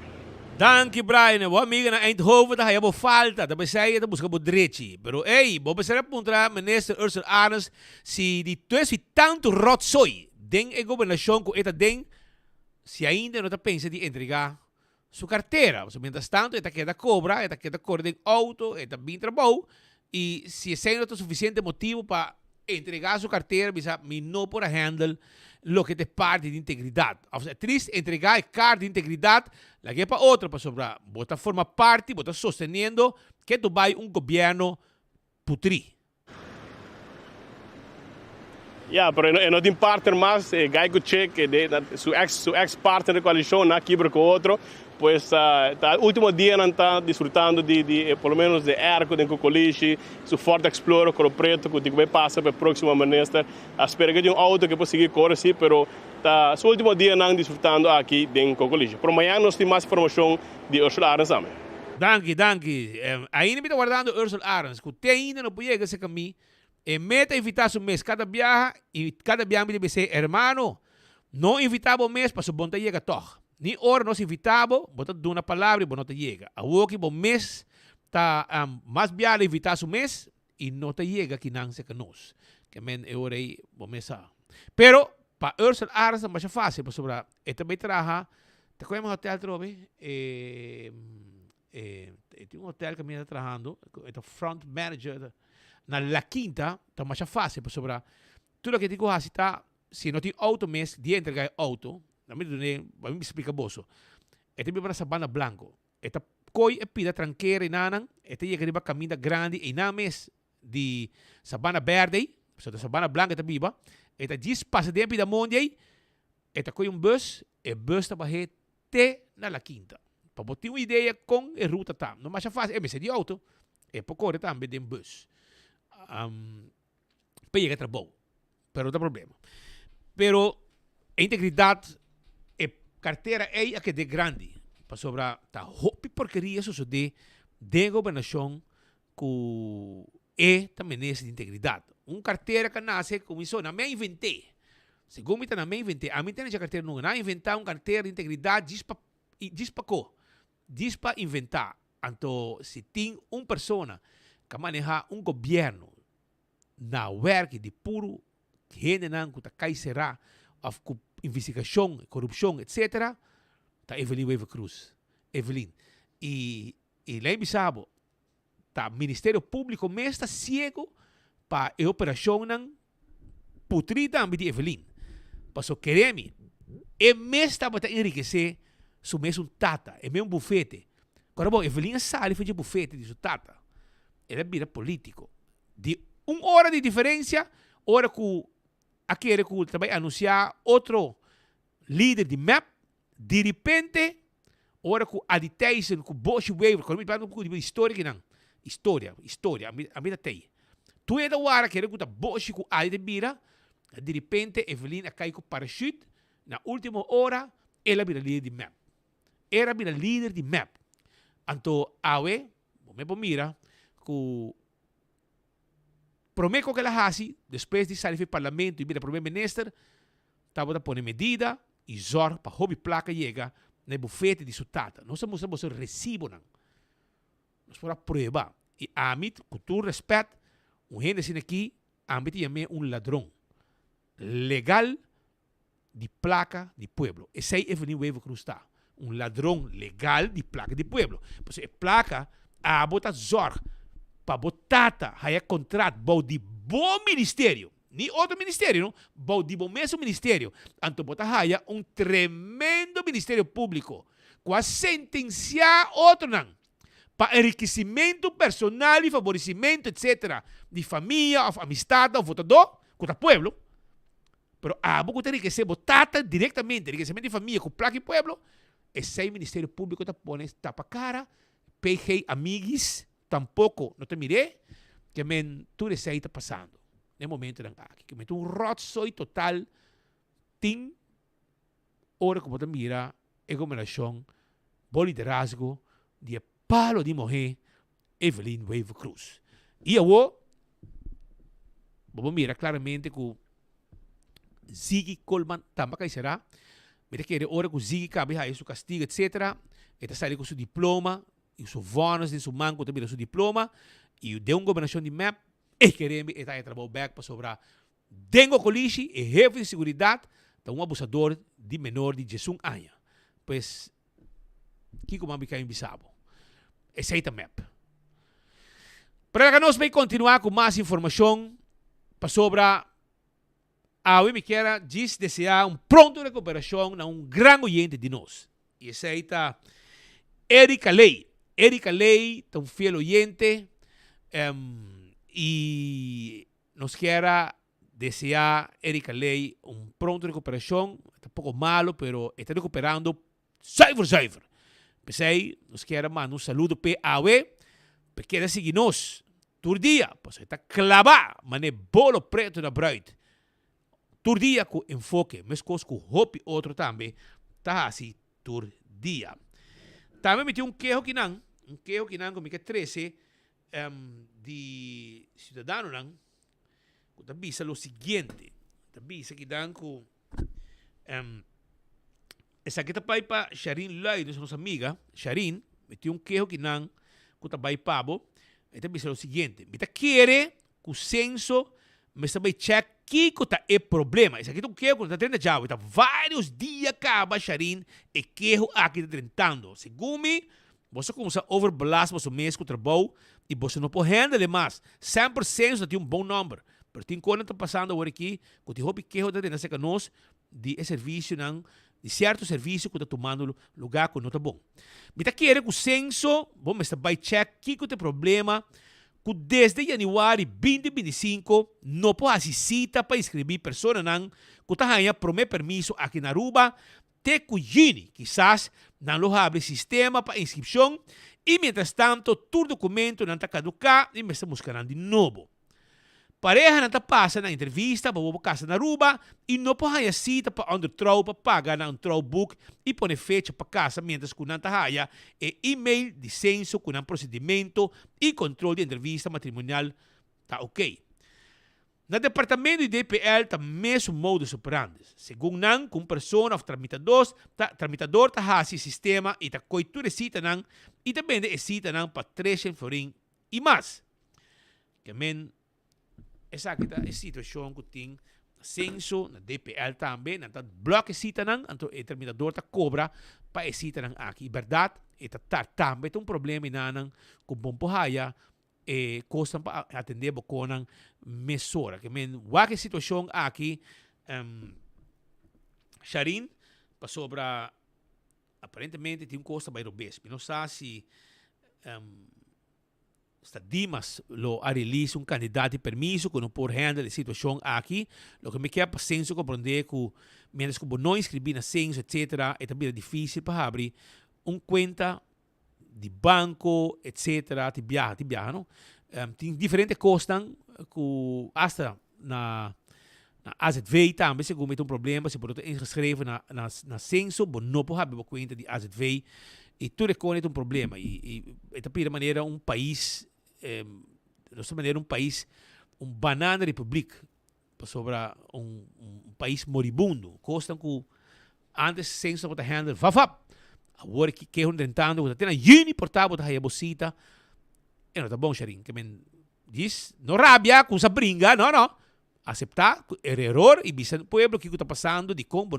Danke, Brian. Boa amiga na Eindhoven, da haya falta, da saya da busca direito. Pero ei, bo besar apuntar minister Ursula Arens se de tudo tanto rotsoi den a governação com eta den se ainda não está pensa de entregar sua carteira. Mientras tanto, eta queda cobra, eta queda correr de auto, eta bem trabalho e se esse não é suficiente motivo para entregar sua carteira, bisa me não por handle lo que te parte de integridade. Ou seja, triste entregar a carta de integridade, la que para outra, para sobrar. Você forma parte, você sosteniendo que tu vai governo putri. Pero não tem partner mais, Gaico Check, seu ex-partner de coalição, aqui para o outro, pues o último dia não está desfrutando de pelo menos de arco de coliche, su Ford Explorer com o preto que vai passar para o próximo ministro. Espero que tenha um auto que possa seguir correr, sim, pero o último dia não desfrutando aqui de coliche. Por amanhã nós temos mais informação de Ursula Arens também. Danke. Ainda me está guardando Ursula Arens, que você ainda não pode chegar esse caminho. Meta invitar um mês cada viagem e cada viagem deve ser hermano. Não invitava um mês para sua bonta chega toch. Ni hora nós invitava, bota de uma palavra e bonta chega. A outra bom mês tá mais viagem invitar um mês e não te chega que não se conosco. Que men é hora aí bom mês. Pero para Ursula Arens é mais fácil para sobrar. E também trabalha. Te conhece um hotel trobe? Tem um hotel que me está trabalhando. É o front manager. Na La Quinta, está mais fácil para sobrar. Tudo que digo assim, tá, se não tem auto mês, de entregar auto, vai me explicar boso. Este me para Sabana Blanco. Esta coi é pida tranqueira e nanan, este chega riba caminho grande e na mês de Sabana Verde, so Sabana Blanca está viva. Esta 10 passa de pida mondial, esta coi bus, e bus está barre te na La Quinta. Para ter uma ideia com a ruta tá. Não mais fácil, é mês de auto, é para correr também de bus. Para chegar a trabalho. Pero não tem problema. Pero a integridade e carteira é a que é grande. Para sobrar, tá roupa porcaria isso de governação com e também de integridade. Carteira que nasce começou na minha inventei. Segundo me na minha inventei, a mim tem essa carteira não inventar carteira de integridade diz para inventar. Então, se tem pessoa que maneja governo na work de puro gente que está caicerá of investigação, corrupção, etc., tá Evelyn Weaver Cruz. Evelyn. E lá em Bissau, tá Ministério Público mesmo está cego para a operação putrida de Evelyn. Passou queremos. E mesmo está para enriquecer su mesmo tata, é mesmo bufete. Agora, bom, Evelyn sai e faz bufete de sua tata. Ele é vida político. De hora de diferença, hora que aquele que também anunciar outro líder de MAP, de repente, hora que a Tyson, que Bosch Weaver, quando me fala um pouco de história, que não. História, a vida tem. Tu é da hora que ele que Bosch com a de bira, de repente, Evelyn cai com parachute, na última hora, ela vira líder de MAP. Era vira líder de MAP. Então, awe, me mira, que prometo que ela hace, depois de sair do parlamento e vira primeiro-ministro, estava a pôr medida e zorra para hobby placa chega no bufete de sua tata. Nós estamos a recibo, não. Nós vamos provar. E a mim, com todo respeito, gente assim aqui, a mim também ladrão. Legal de placa de pueblo. Esse é Evelyn Weaver Cruz está. Ladrão legal de placa de pueblo. Pois a placa, a bota zorra para botata, há contrato, bom de bom ministério. Nem outro ministério, não? Bom de bom mesmo ministério. Então, bota há tremendo ministério público. Com a sentenciar outro, não. Para enriquecimento personal e favorecimento, etc. De família, of amistade, of votador, com o pueblo. Pero a boca tem que ser botata diretamente, enriquecimento de família, com placa e pueblo. Esse ministério público está pondo tapa cara, PG amigos, tampouco, não te mirei, que tudo isso aí está passando. No momento aqui, que rotsoi total, tem hora que você mira a governação, bom liderazgo, de palo de morrer, Evelyn Weaver Cruz. E eu vou mirar claramente que Ziggy Coleman também será. Mira que é hora que o Ziggy cabe a seu castigo, etc. Está saindo com seu diploma, e seu bônus de seu manco também seu diploma, e deu uma governação de MAP, e queremos estar trabalhando back para sobrar. Dengo colígio e jefe de segurança, de abusador de menor de 18 anos. Pois, que como ficar em Bissau? Esse aí é MAP. Para que nós vamos continuar com mais informação para sobrar. Eu me quero desejar pronto recuperação a grande oyente de nós. E esse aí está Erika Ley. Erika Ley está fiel oyente e nos quer desejar Erika Ley pronto recuperação. Está pouco malo, pero está recuperando cyber. Pensei, nos quer mandar saludo para Awe, porque quer seguir-nos todo dia, pois está clavado, mas é bolo preto na bruid. Todo dia com enfoque, mas coisas com hope outro também, tá assim todo dia. Também me tem queijo que não como que 13 de cidadano não, que também é o seguinte, também isso que dan com essa aqui tá para Sharin Lloyd, nossa amiga Sharin, me tem queijo que não, que também pabo, e também é o seguinte, me tá querer que o censo me também check que é problema. Isso aqui é queijo que está tendo já, está vários dias acaba Sharin e queijo aqui está tentando. Segundo me, você começa a overbelastar você mês com o trabalho e você não pode handle mais. 100% tem bom número. Mas tem coisa que está passando agora aqui, que tem hobby queijo está tendo que nós de serviço de certo serviço que está tomando lugar que não está bom. Me está querendo que o censo, bom, está vai check que é problema, que desde janeiro 2025 não pode cita para inscrever pessoas que estão ganhando primeiro permisso aqui na Aruba, te cuidine, quizás não lo abre sistema para inscrição e, mientras tanto, todo documento não está caducado e me está buscando de novo. Pareja não está passando na entrevista para a casa na Aruba e não pode ganhar cita para onde para pagar na book e pôr fecha para casa, mientras que não está ganhando e e-mail de censo com procedimento e controle de entrevista matrimonial tá ok. Na departamento de DPL tá mesmo modus operandi. Segundo nang kung persona of tramitador tá hasi sistema e tá coitura cita nang e também de cita nang pa 300 florin e mais. Que men essa que tá a situação que tem censo na DPL também, na bloco cita nang anto e tramitador tá cobra pa cita nang aqui. Verdade, e tá também tem problema nang kung pompohaya costam para atender com a mesura. Que men, qualquer situação aqui, Sharin, para sobra, aparentemente tem um custo para o BES. Não sei se está Dimas lo a release um candidato de permiso que não pode handle a situação aqui. Lo que me quer para censo compreender que menos que não inscrever na censo, etc., é também difícil para abrir conta de banco, etc., ti viaja, no? Tem diferentes costas que hasta na AZV também, se comete um problema, se pode inscrever na censo, mas não pode abrir conta de AZV, e tudo é um problema. E também de maneira um país, dessa maneira um país, banana republic, sobre um país moribundo, costas que antes censo pode handle, agora que é tentando, tem a uni portável da bolsita, e não tá bom, Sharin, que men diz, não rabia, com essa brinca, não, aceitar erro e bisa o pueblo que está passando de como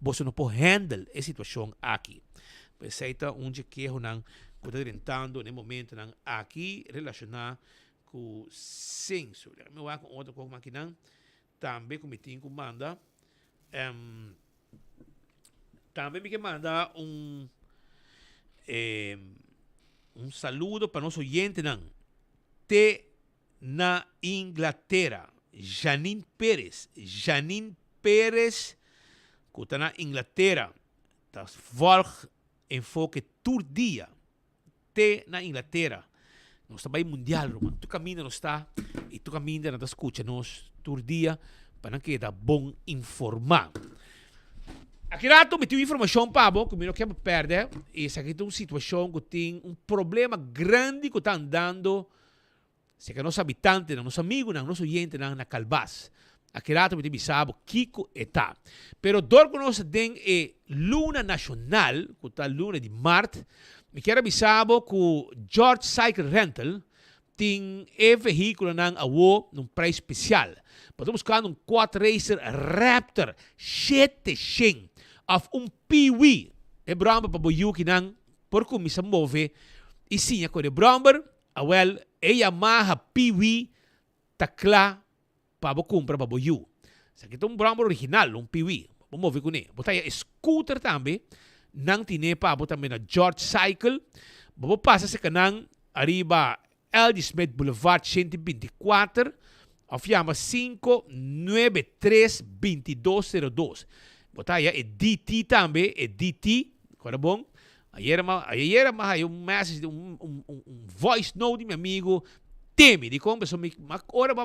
você não pode handle a situação aqui. Pois aceita onde que é não que está tentando no momento não aqui relacionar com o censo. Me vai com outra coisa aqui não, também como tem que manda também me manda um saludo para nosso oyente não. Na Inglaterra, Janine Pérez, que está na Inglaterra, está volg enfoque todo dia. Na Inglaterra, nós estamos mundial, Roman. Tu caminha não está e tu caminha não escuta nós todo dia para que dá bom informar. Aqui rato me tem informação para que eu não quero perder. E essa aqui é uma situação que tem um problema grande que está andando. Se que nossos habitantes, nossos amigos, nossos oyentes na Calbás. Aqui rato me tem sabe Kiko está. Pero dor que nós tem é Luna Nacional, que está Luna de Marte. Me quero avisar que o George Cycle Rental tem veículo num preço especial. Podemos buscar um quad racer Raptor 700 of Pee-wee. É bromba para boiu que não por como se move e sim a cor bromber, well, é Yamaha Pee-wee takla para comprar para boiu. Isso aqui é bromber original, Pee-wee. Vamos mover com ele. Botar scooter também, não tem para também na George Cycle. Vamos passar se canang arriba LG Smith Boulevard 124. Afiama 593-2202. Botar é DT também, é DT, agora bom. Ayer hay um message, voice note de meu amigo Temi, de como pessoa ora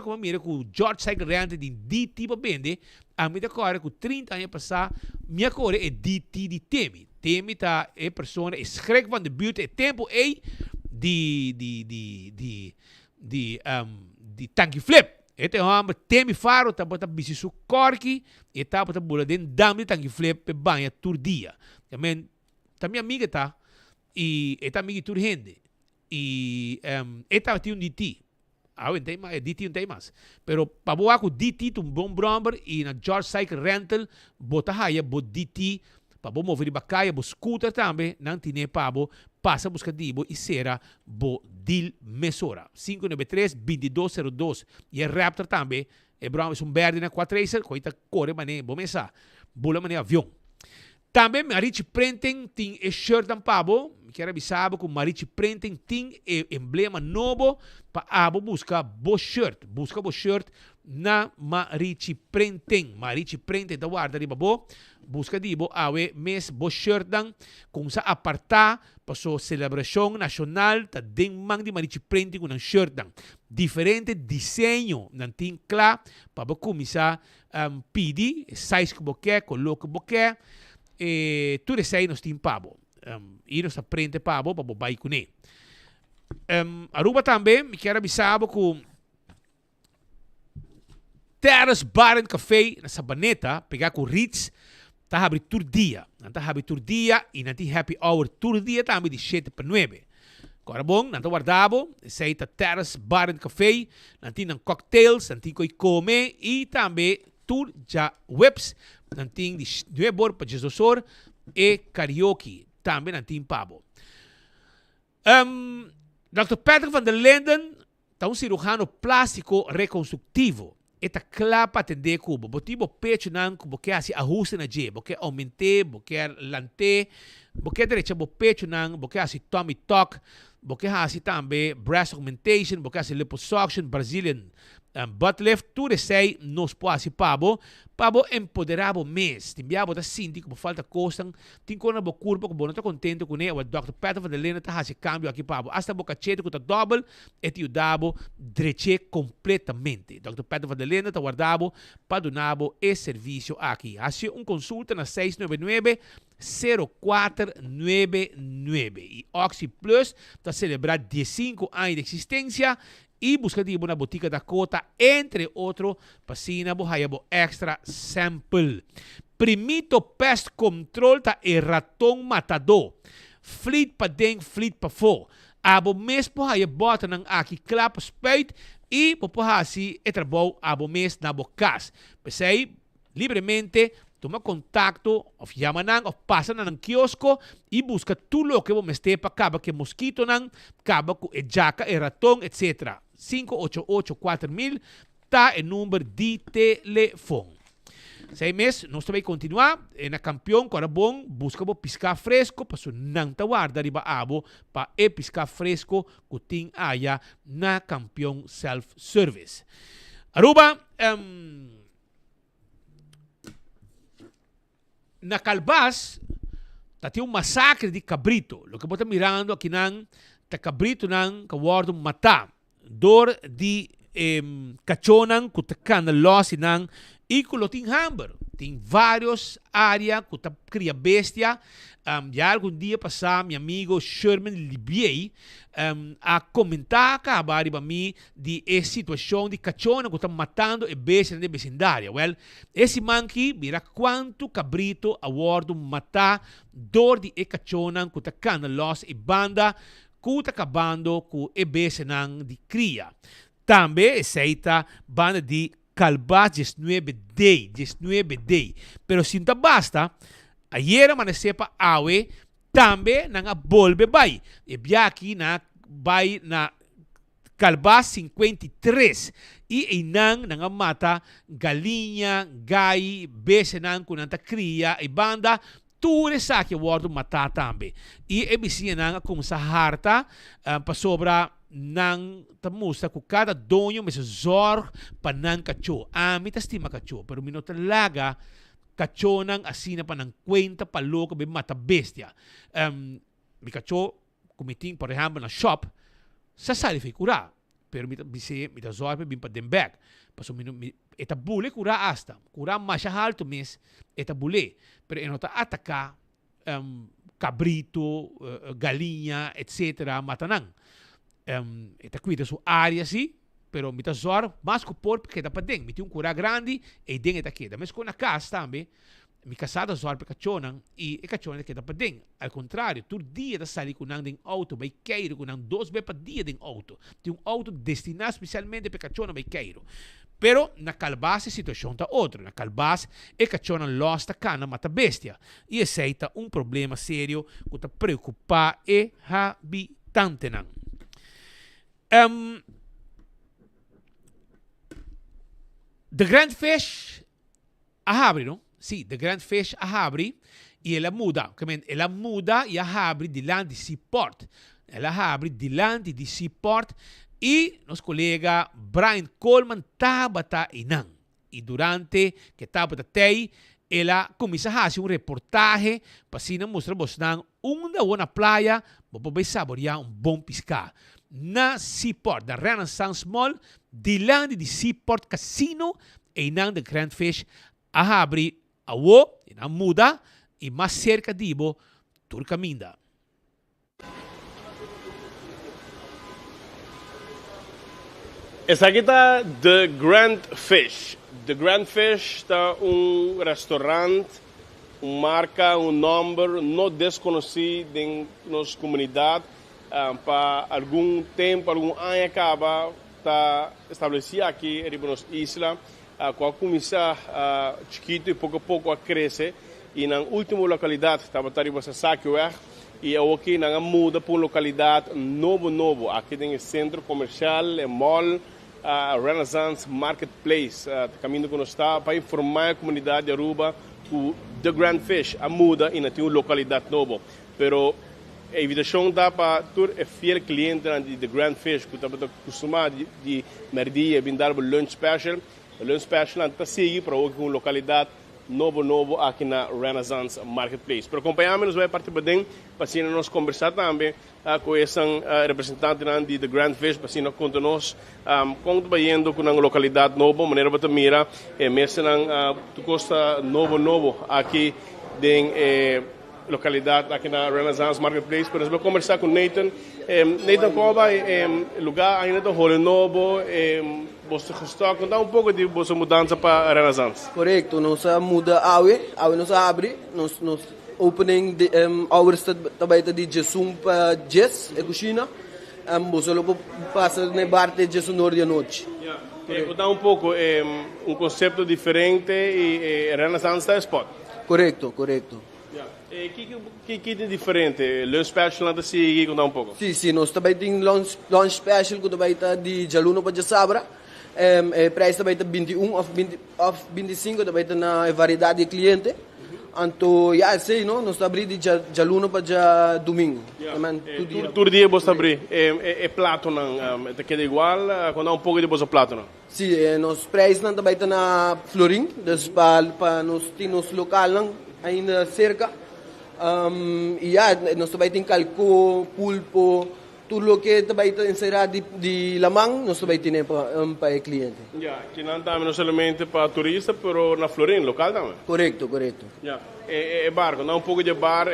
como mira com o George Cycle Rental de DT para vender, a minha cora com 30 anos passar, minha cora é DT de Temi. Temi tá é pessoa escreve van de buurt é tempo de tanque flip. Este homem Temi faro tá bota bisi su corki e tá bota bula den dam de tanque flip pe banha tur dia. Também tá minha amiga tá e esta amiga tur rende e esta tem um DT. Não tem mais, DT não tem mais. Pero para boa com DT um bom bromber e na George Cycle Rental bota raia bo DT para bo mover bacaia bo scooter também não tem para bo passa buscar dibo e será bo deal mesura 593-2202 e é Raptor também é bromber verde na 4racer coita corre mané bo mesa bula mané avião. Também Marichi Printing tem shirt dan pabo. Quero avisar que Marichi Printing tem emblema novo para abo buscar bo shirt. Busca bo shirt na Marichi Printing. Marichi Printing da guarda riba bo. Busca dibo awe mes bo shirt dan kung sa aparta para sua celebração nacional ta ding mang di Marichi Printing com shirt dan. Diferente desenho nan ting kla para bo kumisa pidi size que bo quer, color que bo quer. E tudo isso aí nós temos pabo. E nós aprendemos pabo para bobar com ele. Aruba também, me quero avisar com Terrace Bar and Café na Sabaneta, pegar com Ritz, tá abre todo dia. Tá abre todo dia e não tem happy hour todo dia, tá abre de 7 para 9. Agora bom, não tá guardado, esse tá Terrace Bar and Café, não tem cocktails, não tem comer e também tour já webs, não tem de 9 horas para 18 horas e karaoke, também não tem pabo. Dr. Patrick van der Linden tá cirurgião plástico reconstrutivo. Eta clapa atender cubo, botibo pecho nan cubo que assim ajuste na je, porque aumente, porque lante, porque derecha bo pecho nan, porque assim tummy tuck, porque assim também breast augmentation, porque assim liposuction, Brazilian butt lift, tudo sei nos pode pabo empoderado mês, timbiabo da sinti como falta costan, tem quando bo curva como não tá contente com ele, o Dr. Patrick van der Linden tá fazendo cambio aqui pabo, hasta boca cheia com tá double, e te dabo dreche completamente. Dr. Patrick van der Linden tá guardado para donabo esse serviço aqui. Assim consulta na 699 0499 e Oxy Plus tá celebrar 15 anos de existência e busca de uma botica da Cota, entre outros, pasina bohayabo extra sample. Primito Pest Control ta e raton matador. Fleet pa deng, fleet pa fo. Abo mes bohayabota ng aki klap spuit e popohasi e trabaho abo mes na bokas. Pesay, livremente, toma contacto, of yamanang, of pasa na ng kiosko, e busca tulo que mo meste pa kaba que mosquito nang, kaba ku e jaka, e ratong, etc. 588-4000 tá o número de telefone. 6 meses, nós também continuar na campeão, agora bom, busca piscar fresco, para não tá guarda riba abo, para piscar fresco, que tem aya na campeão self-service. Aruba, na Calbas, tá tem massacre de cabrito. Lo que bota mirando aqui nang, tá cabrito nang, kawardo mata. Door di cachonan kutakan na losi ng ikuloting hamber. Tem vários áreas que cria bestia. Já algum dia passado, meu amigo Sherman Libier a comentar acaba para mim de essa situação de cachorro que está matando e bestia na vecindária. Well, esse manqui mira quanto cabrito a bordo matar dor de cachorro que está cana los e banda que acabando com e besenang de cria. Também aceita banda de Calbas 19 day. Pero se não basta, ayer amanece para awe, também não volve vai. E aqui na vai na Calbas 53 e inang não mata galinha, gai, besenang com nanta cria e banda tudo isso aqui o matar também. E é bichinha nang com essa harta para sobra nang tamusta com cada dono mas zor para nang cachorro. Me estima cachorro, pero não talaga cachorro nang assina para nang kwenta para louco bem mata bestia. Mi cachorro comiting por exemplo na shop sa sali fai curar, pero mi zor bem para dem back. Paso eta bule cura hasta cura mais alto mes eta bule pero enota ataca cabrito galinha etc matanang eta cuida su área sim pero mita zor mas ko por porque da padeng miti cura grande e deng eta queda mas com na casa também mi casada zor pe cachonan e cachonan que da padeng al contrário todo dia da sali com nang auto vai queiro com nang 2 vezes per dia deng auto tem auto destinado especialmente pe cachonan vai queiro. Pero na Calbas a situação está outra. Na Calbas é cachorro losta cana mata bestia. E aceita problema sério que está preocupar e habitante. The Grand Fish a abre, não? Sim, The Grand Fish a abre e ela muda. Ela muda e a abre diante de Seaport. Ela abre diante de Seaport. E nosso colega Brian Coleman estava inang. E durante que estava aí, ela começa a fazer reportagem para mostrar uma praia para saborear bom pescar. Na Seaport, da Renaissance Mall, diante de Seaport Casino, e na The Grand Fish, a abre a na muda, e mais cerca de Turcaminda. Essa aqui está The Grand Fish. The Grand Fish está restaurante, marca, número não desconhecido em nossa comunidade. Para algum tempo, algum ano acaba, está estabelecido aqui em nossa isla. Com a começar chiquito e pouco a pouco a crescer. E na última localidade, estava em Sasaki, e aqui na muda para uma localidade novo. Aqui tem o centro comercial, o mall, Renaissance Marketplace. Caminho que nós está para informar a comunidade de Aruba que The Grand Fish a muda e tem uma localidade nova. Pero a invitação dá para todo fiel cliente de The Grand Fish que está acostumado de merdia vir dar o lunch special. O lunch special está seguindo para uma localidade novo aqui na Renaissance Marketplace. Para acompanhar-nos, vai partir bem, para nós conversar também com esse representante de The Grand Fish, para nós contar-nos como está indo com uma localidade nova, maneira para mira, mesmo tu gosta novo aqui em localidade aqui na Renaissance Marketplace. Por exemplo, conversar com Nathan. Nathan, qual vai lugar ainda do rolo novo? Você está contar um pouco de vossa mudança para a Renaissance? Correto, nós muda awe nós abre, nós opening de hours também de Jesum para Jess, a cozinha. Você logo passa na parte de Jesum norte à noite. Contar um pouco conceito diferente e Renaissance está spot. Correto. Que é diferente? Lunch special não se contar um pouco? Sim, nós também temos lunch special que também está de Jaluno para Jasabra. Preço também está 21 ou 25, também está na variedade de cliente. Então, sei, não? Nós abrimos de Jaluno para domingo. Todo dia você abre? É prato, não? É igual? Contar um pouco de vosso prato, não? Sim, nosso preço também está na Florim, para nós temos local ainda cerca. Nós também temos calco, pulpo, tudo o que também está encerrado de lamang, nós também temos para o cliente. Que não também não somente para turista, mas na Florim, local também? Correto. É barco, não um pouco de bar,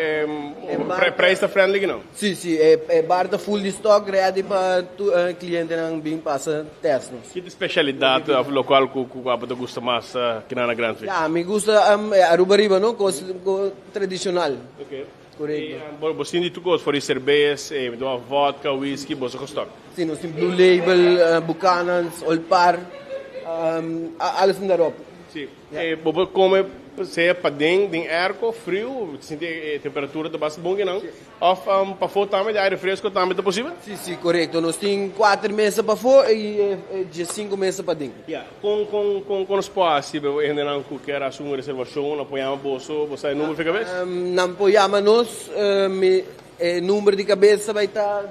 preço friendly não? Sim, é bar da full de stock, ready para o cliente não vir passar testes. Que especialidade local que você gosta mais aqui na Grand Fish? Me gusta Aruba Riba, não? Tradicional. Ok. Correto. Você tem tudo for cerveja, vodka, whisky, você gosta? Sim, nós temos Blue Label, Buchanan's, Olpar, alles na Europa. Sim. Você come se para dentro, arco, frio, sente temperatura da base bom que não? Ou para fora também, de ar fresco também é possível? Sim, correto. Nós temos 4 meses para fora e 5 meses para dentro. Com os pais, ainda não quer assumir uma reservação, não apoiamos bolso, você número de cabeça? Não apoiamos nós, número de cabeça vai estar...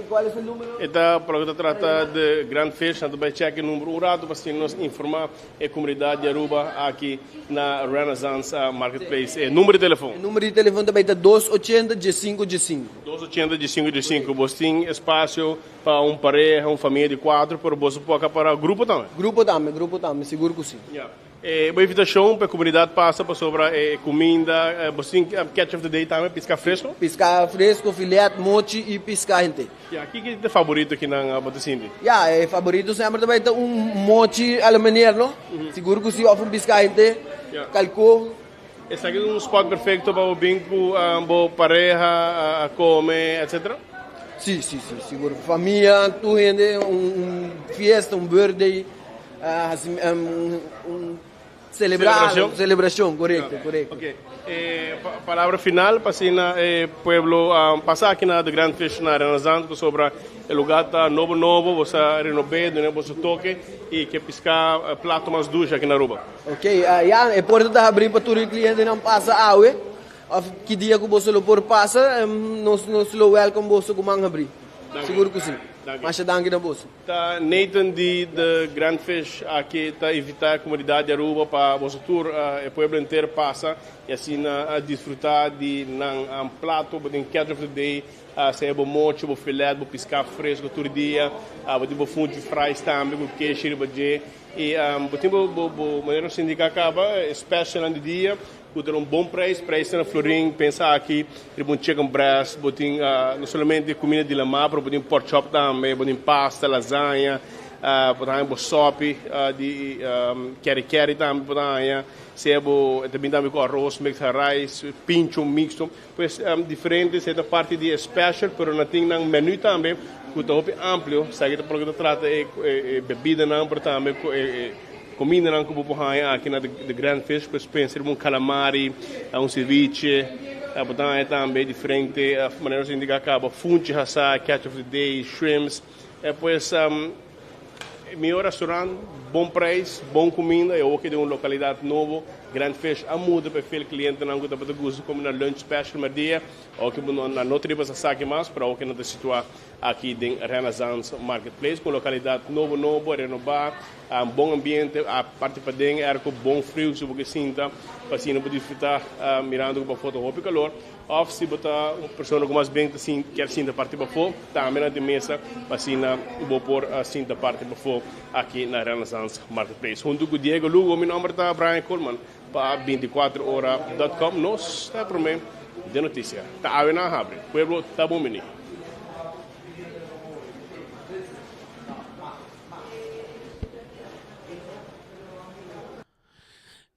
Qual é o número? Então, para que trata de Grand Fish, nós vamos checar o número urado para nos informar a comunidade de Aruba aqui na Renaissance Marketplace. Número de telefone? O número de telefone também está 280 G5 G5. 280 G5. Você tem espaço para uma pareja, uma família de 4, para você pode para grupo também? Grupo também, seguro que sim. Uma invitação para a comunidade passa para sobre comida, você tem catch of the day também, pescar fresco? Pescar fresco, filete, mochi e pescar gente. O que é o favorito aqui na Botacindi? Favorito sempre também é mochi aluminier, não? Seguro que sim, oferece pescar gente, calco. Esse aqui é spot perfeito para o bingo, a pareja, comer, etc? Sim, seguro. Família, tu gente, festa, birthday, celebração, correto. Ok. Palavra final para o pueblo passar aqui na The Grand Fish na Renaissance sobre o lugar está novo, você renovar, você toque e que pescar prato mais ducha aqui na Aruba. Ok, é importante abrir para todo cliente não passa água. Que dia que você lo por passa, nós lo welcome você como abrir. Seguro que sim. Mas danke na bolsa. Nathan de The Grand Fish aqui está evitar a comunidade de Aruba para o tour, o povo inteiro passa e assim a desfrutar de um prato, de catch of the day, se é mochi, filé, pescar fresco todo dia, de fundo de fries também, queijo, e o maneira sindical acaba, especial no dia. Ter bom preço na Florim, pensar aqui, ter chicken breast, não somente comida de lamar, mas pork chop também, pasta, lasanha, portanto, sopi, de keri também, portanto, sebo, também com arroz, mix rice, pincho mixto, pois diferente, essa parte de special, pero não tem um menu também, que está amplo, sabe que porque trata bebida não, portanto, comida não que vou pôr aqui na de Grand Fish, pois pensa um calamari, ceviche, portanto é também diferente, a maneira de indicar acaba, fungi, hassa, catch of the day, shrimps, pois meu restaurante, bom preço, bom comida, eu aqui de uma localidade nova, Grand Fish, a muda para o cliente não que para gosto como na lunch special no dia, ou que na outra tribo se saque mais para o que não te situar aqui em Renaissance Marketplace, com localidade novo, renovar, bom ambiente, a parte para dentro é com bom frio, se você sinta, para assim não pode disfrutar mirando com a foto roupa e calor, ou se botar uma pessoa com mais bem assim quer sinta parte para fora, também na de mesa, para assim vou pôr sinta parte para fora aqui na Renaissance Marketplace. Junto com o Diego Lugo, meu nome é Brian Coleman, para 24horas.com, nós está para mim de notícia. Tá a na abre, pueblo tá bom menino.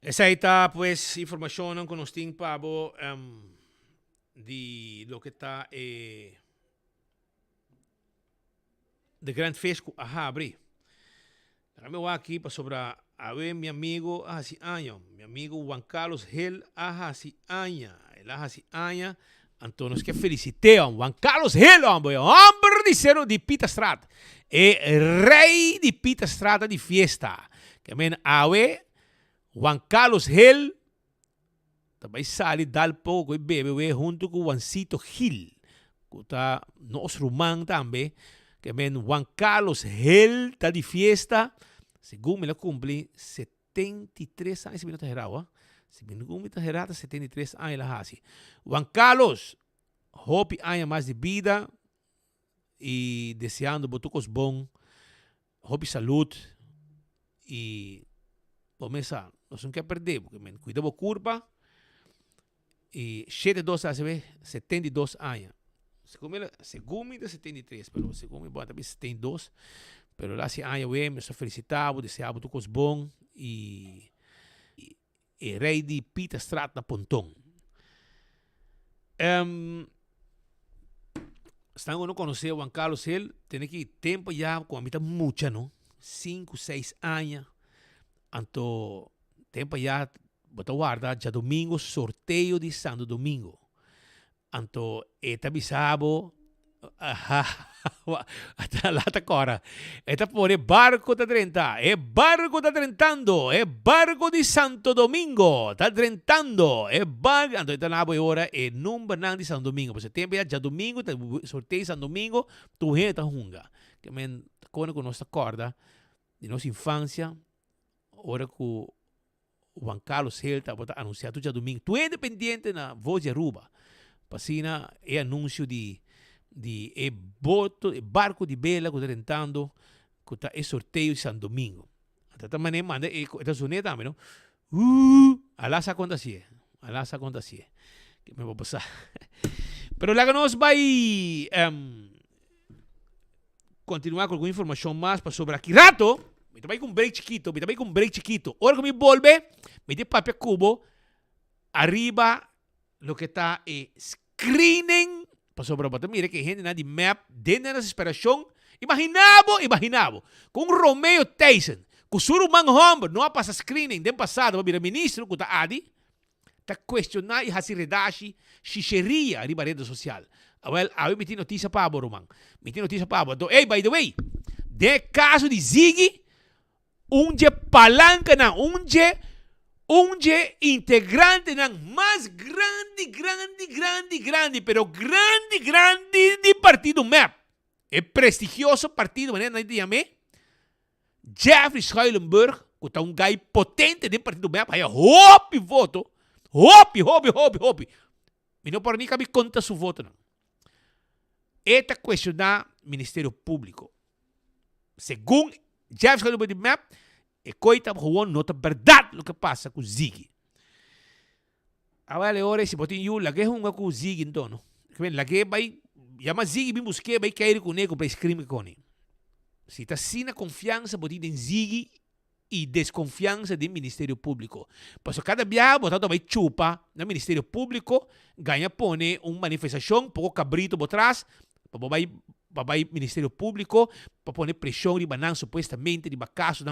Esa ahí está, pues, información con los ting pavo de lo que está de Grand Fish a abrir. Ahora me voy aquí para sobre a ver mi amigo hace años, mi amigo Juan Carlos Gil hace años, él hace años, entonces que felicité a Juan Carlos Gil, hombre diceron de Pita Strat, el rey de Pita Strata de fiesta, que men a ver Juan Carlos Gil, também sale dal pouco e bebe junto com Juancito Gil, que está nosso irmão também, que men Juan Carlos Gil está de fiesta, segundo me cumple 73 anos, se me não está errado, se me não está errado, 73 anos lá assim. Juan Carlos, hope anos mais de vida e desejando botucos bom, hope saúde e começar. Nós não quer perder, porque cuida da curva e 72 anos, 72 anos. Segundo de 73, pero segundo me também 72, pero lá se anos eu me sou felicitado, desejava tudo bom e rei de Pita Strat na Pontão. Estão não conhecer Juan Carlos Gil, tem que tempo já com a mitad mucha, não? 5, 6 anos. Anto tempo já botar guarda já domingo sorteio de Santo Domingo. Anto eta bisabo até lá tá agora. Eta por barco da Trenta, barco da Trentando, barco de Santo Domingo, tá Trentando, barco, anto eta na boa hora número não de Santo Domingo, porque tempo já domingo tá sorteio Santo Domingo, tu reta hunga. Que men quando com nossa corda de nossa infância. Ora que o Juan Carlos Gil está anunciado já domingo. Tu é independente na Voz de Aruba. Passina é anúncio de barco de vela que está tentando, que está sorteio de São Domingo. Até maneira manda esta soneta também, não? Alá sa conta si é. Que me vou passar. Pero lá que nós vai continuar com alguma informação mais para sobre aqui rato. Me também com um break chiquito. Ora que me volve, me dê papel cubo, arriba, lo que está screening, para sobrepassar, mire que gente na de map, dentro da desesperação, imaginava, com Romeo Tyson, com o surumang hombre, não passa screening, den passado, mira ministro, que está adi, está questionar e hasi redashi, xicheria, arriba rede social. Well, aí me tem notícia para o Romang. Então, hey, by the way, de caso de Ziggy, unge palanca na unge integrante na mais grande, pero grande de partido MEP. É prestigioso partido, maneira não te Jeffrey Schuilenburg, que está guy potente de partido MEP, aí hope voto, hope. E não por nem cabe conta su voto não. Esta questionar Ministério Público. Segundo Jeffrey Schuilenburg de MEP, e coita gewoon nota verdade o que passa com o Ziggy. Agora, ora, se botem eu, lagi hunga com o Ziggy, então, não? Lagi vai, chama Ziggy, bem busquei, vai cair com ele, para escrever com ele. Se está sin confiança, botar em Ziggy e desconfiança do Ministério Público. Porque cada dia, botado vai chupa no Ministério Público, ganha pone uma manifestação, pouco cabrito por trás, para o Ministério Público, para pôr pressão de banan, supostamente, de caso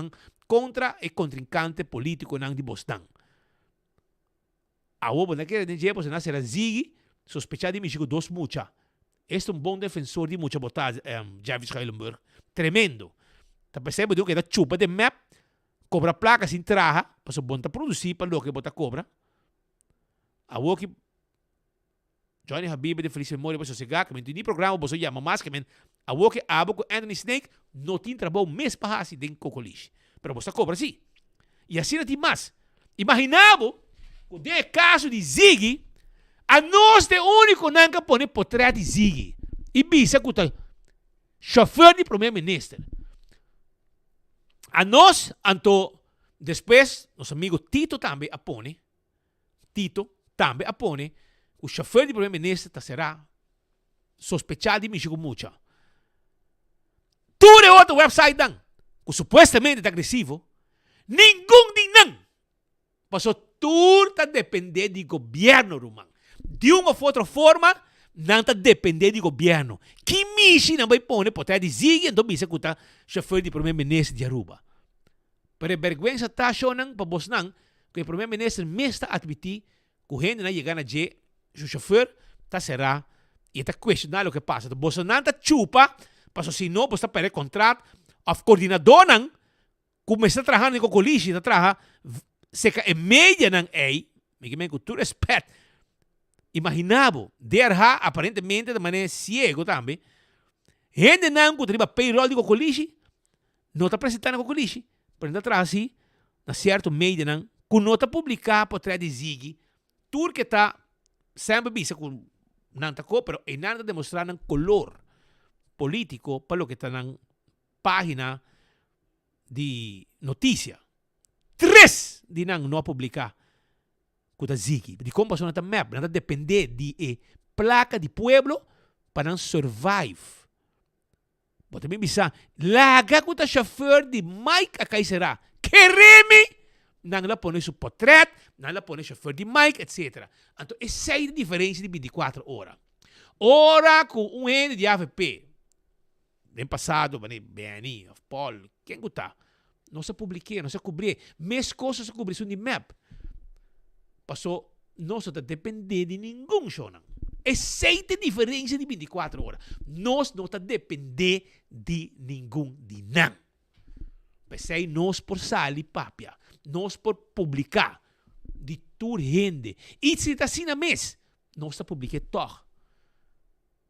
contra o contrincante político de Boston. A obo naquele dia, você nasce a Ziggy, sospechado de Michigo dos mucha. Este é um bom defensor de mucha botada, Jarvis Heilenberg. Tremendo. Tá percebendo que ele chupa de map, cobra placa sem traja, para o bom produzir para o que bota cobra. A obo que Johnny Habib de feliz memória para sossegar, que mentira programa você chama mais que a obo que abo com Anthony Snake não tem trabalho mês para assim dentro cocoliche. Pero você cobra sim. E assim não tem mais. Imaginava o de caso de Ziggy, a nós de único nunca pone portrait de Ziggy. E bisa que o chofer de primeiro-ministro. A nós, anto, depois, nosso amigo Tito também apone. O chofer de primeiro-ministro será sospechado de Michigo Mucha. Tudo é outro website, que supostamente é agressivo. Nenhum de não. Passou tudo a depender do governo, Rumang. De uma ou outra forma, não está dependendo do governo. Que Michi não vai pôr por trás de Ziggy, então bisa que o chofer de primeiro-ministro de Aruba. Pero a vergüenza está achando para você que o primeiro-ministro mesmo está admitindo que o gente não chega a dizer o chofer está será e está questionando o que passa. Você não está chupa, para se não, você está perdendo contrato, o coordenador não, como está trabalhando com o colígio, está trabalhando, se que é média não é, me com todo respeito, imaginava, derra aparentemente de maneira cego também, gente não que tem payroll do colígio, não está apresentando com o colígio, mas está trazendo, na certo média não, que não está publicado por trás de Ziggy, tudo que está sempre bisa com não está mas é nada demonstrando color político para o que está na página de notícia. 3 de não publicar com a Ziggy. De como passou na map, não depender de placa de pueblo para não survive. Mas também bisa, laga com o chofer de Mike a será. Quereme! Não la põe seu portrait, não la põe chofer de Mike, etc. Então, essa é a diferença de 24 horas. Ora com um ente de AVP, bem passado, Benny, Paul, quem está? Não se publiquei, não se cobri. Mas coisas se cobrição de map. Passou, não se depender de nenhum show. Essa é a diferença de 24 horas. Nós não está depender de nenhum de não. Pensei nós por sair papia. Nós por publicar de toda gente. E se está assim na mês, nós está publicando todo.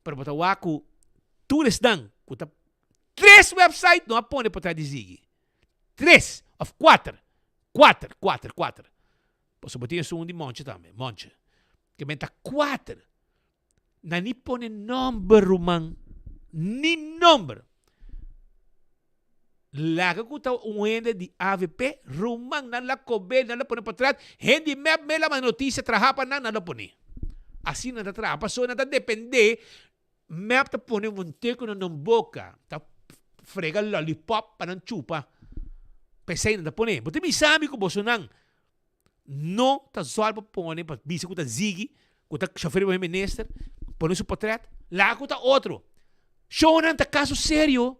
Para botar o aco, tudo estão. 3 websites não apontam para trás de Ziggy. 3 of 4. Posso botar isso um de monte também. Monte. Que menta 4. Não nem põe número, man. Nem número. Laga que está um ende de AVP, rumang não la cobre, não la põe para trás. Hindi map me la notícia trabalha não la põe. Assim não trabalha. Passou não depender. Map tá põe um teco na boca, tá frega lollipop para não chupa. Pensei não tá põe. Você me sabe que você não tá só para põe para bisa que tá Ziggy, que tá chofer do ministro, põe seu portrait. Lá que tá outro. Show não tá caso sério.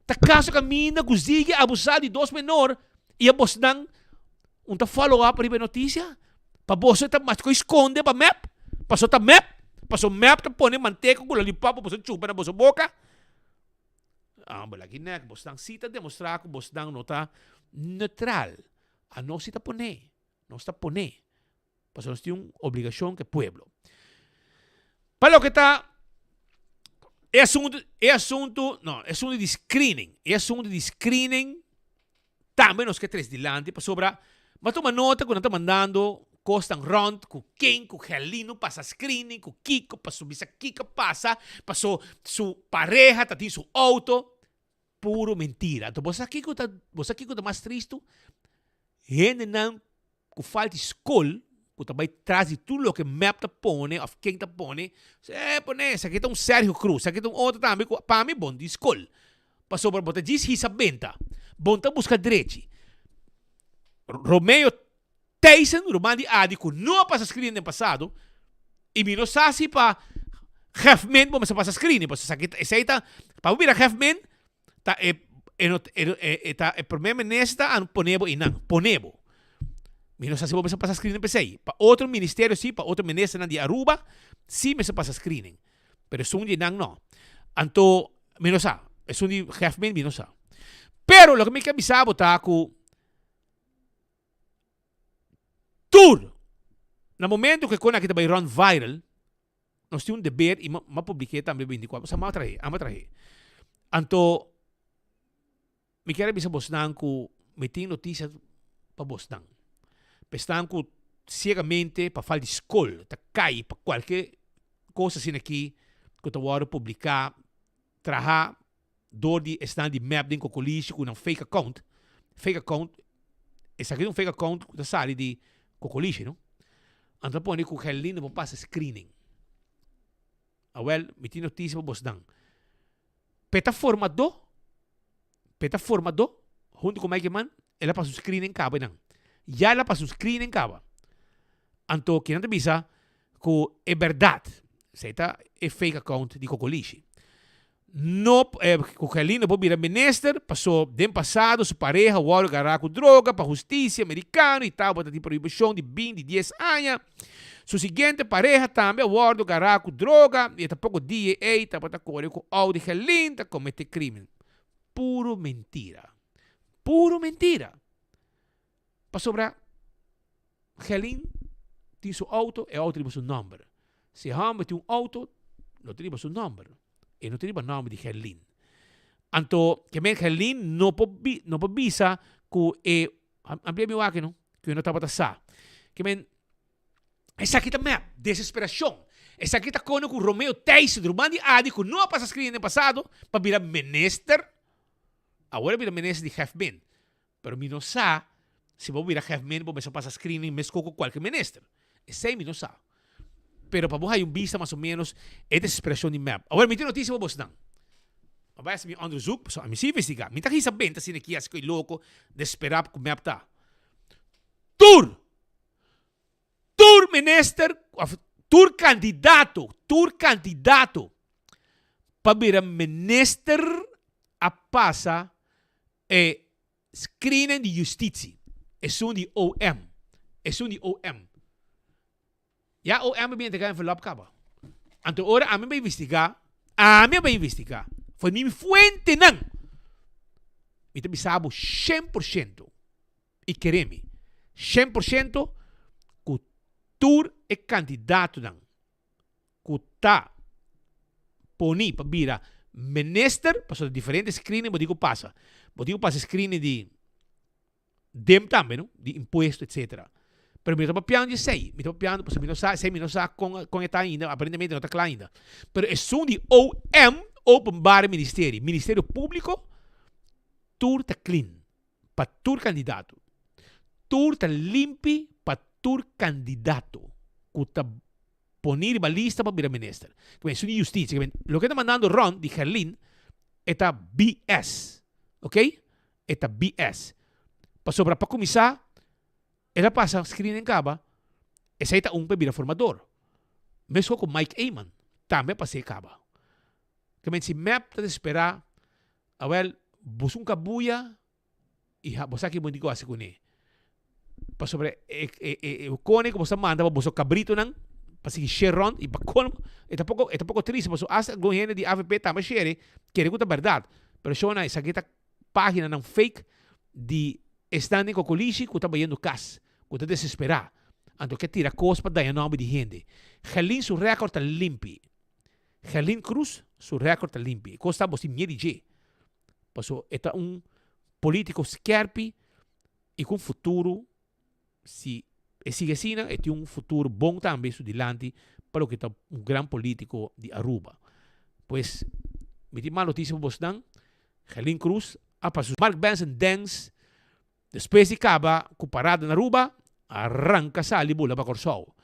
Tá caso caminha com Ziggy abusado de 2 menores e a você não tá follow up para a notícia. Para você tá mais que esconde para map. Passou tá map. Passou map tá põe manteca com lollipop para você chupa na sua boca. Balaki na, você não cita demonstrar que você não tá neutral. A nós está põe. Nós está põe. Passou nós temos uma obrigação que é pueblo. Para o que está é assunto de screening. É assunto de screening também nós que 3 dilante para sobra. Mas toma nota quando está mandando costan rond com quem, com Helino passa screening, com Kiko, passou bisa Kika passa, passou sua pareja, tá tem seu auto. Puro mentira. Então você aqui tá mais triste. Gente não que falta escola, que também traz tudo o que map tá põe, ou quem tá põe. Põe, esse aqui tá um Sérgio Cruz, esse aqui tá um outro também, para mim bom de escola. passou para botar diz hisa benta. Bonta busca direito. Romeo Tyson, Romandi Adico, não passa screen no passado. E mino sasi pa halfman mo passa screen. Pois sakit esaita pa ubira halfman ta problema nesta an ponebo inang ponebo. Mino sasi mo passa screen pesei. Pa outro ministério sim, pa outro ministério de Aruba, sim me passa screening. Pero sun di nang no. Anto mino sa, sun di halfman mino sa. Pero lo que me kabisabo ta ku tour. No momento que quando kita vai run viral, nós temos debate e publiquei também 24. Sa matrahe. Anto me quero bisa bosnang ku meeting notícia pa bosnang. Pestan ku cegamente pa fal de escola, ta cai pa qualquer coisa assim aqui que ta waro publicar, traha door die staan die map din ko college ku ng fake account. Fake account essa aqui um fake account da sali di ko college, no? Anto po ni ku helin mo passa screening. Awel, miti notícia po bosdang. Peta forma do, junto com Mike Man, ela passa screening kaba nang. Ya ela passa screening kaba. Anto kinanta bisa ku é verdade. Seita é fake account di ko college. No, Cucalino pode virar minister, passou den passado, sua pareja, o agarrar com droga, para a justiça americana e tal, para ter proibição de 20, 10 anos. Sua seguinte pareja também, o agarrar com droga, e tampouco dia, eita, para correr com o de Helin, para cometer crime. Puro mentira. Puro mentira. Passou para Helin, tem seu auto, e o auto tem seu número. Se Hamber tem auto, não tem seu número. E não tem o nome de Helin. Anto, que men Helin não pode bisa que amplia meu aqui, não? Que não estava sa. Que men essa aqui também desesperação. Essa aqui tá com o Romeo Tyson, do Romandi Adico, não passa screen no passado para virar minister. Agora vira minister de half-man. Pero mi não sa se vou virar half-man, vou passar screening mesmo com qualquer minister. Esse é mi não sa. Pero para você vista mais ou menos é desesperação de map. Agora, me tem notícia para você não. Vai ser meu onderzoek, so a mim se investigar. Me tá aqui sabendo assim que as coisas louco, desesperado com o map tá. Tour minister, tour candidato para virar minister a passa é screening de justiça. É um de OM. Ja, o AMB bem entregar envelope caba. Anto ora a mim vai investigar. Foi minha fuente não. Me te bisabo 100% e quereme 100% que o tour é candidato não. Que tá poni para vira minister, passou diferentes screening, digo passa screening de dem também, não? De imposto, etc. Pero me estava piando de 6. Me estava piando, porque me não sabe com está ainda, aparentemente não está claro ainda. Pero é um de OM, Open Bar Ministério. Ministério Público, tour está clean, para tour candidato. Tour está limpo, para tour candidato. Que está poner a lista para virar minister. Que é de justiça. Lo que está mandando Ron, de Herlin, está BS. Ok? Está BS. Passou para começar, ela passa screening caba, essa aí tá para formador. Mesmo com Mike Ayman, também passei caba. Que se map tá de esperar, awel, busung kabuya, e você aqui muito igual a segune. Para sobre o cone como você manda, para buscar cabrito nang, para seguir Sharon e para colmo, é pouco triste, mas hasta algum gente de AVP também share, que é verdade. Pero shona essa aqui tá página nang fake de standing com colício que está vendo cas, que está desesperado. Então que tira coisa para dar nome de gente. Helin su recorde está limpo. Helin Cruz su recorde está limpo. Costa você medo de. Passou é político scarpi e com futuro se sigue assim, tem futuro bom também su dilante para o que está grande político de Aruba. Pois me tem uma notícia para você dan. Helin Cruz a passou Mark Benson Dance. Depois de caba, comparado na Aruba, arranca sa libula para Corsou.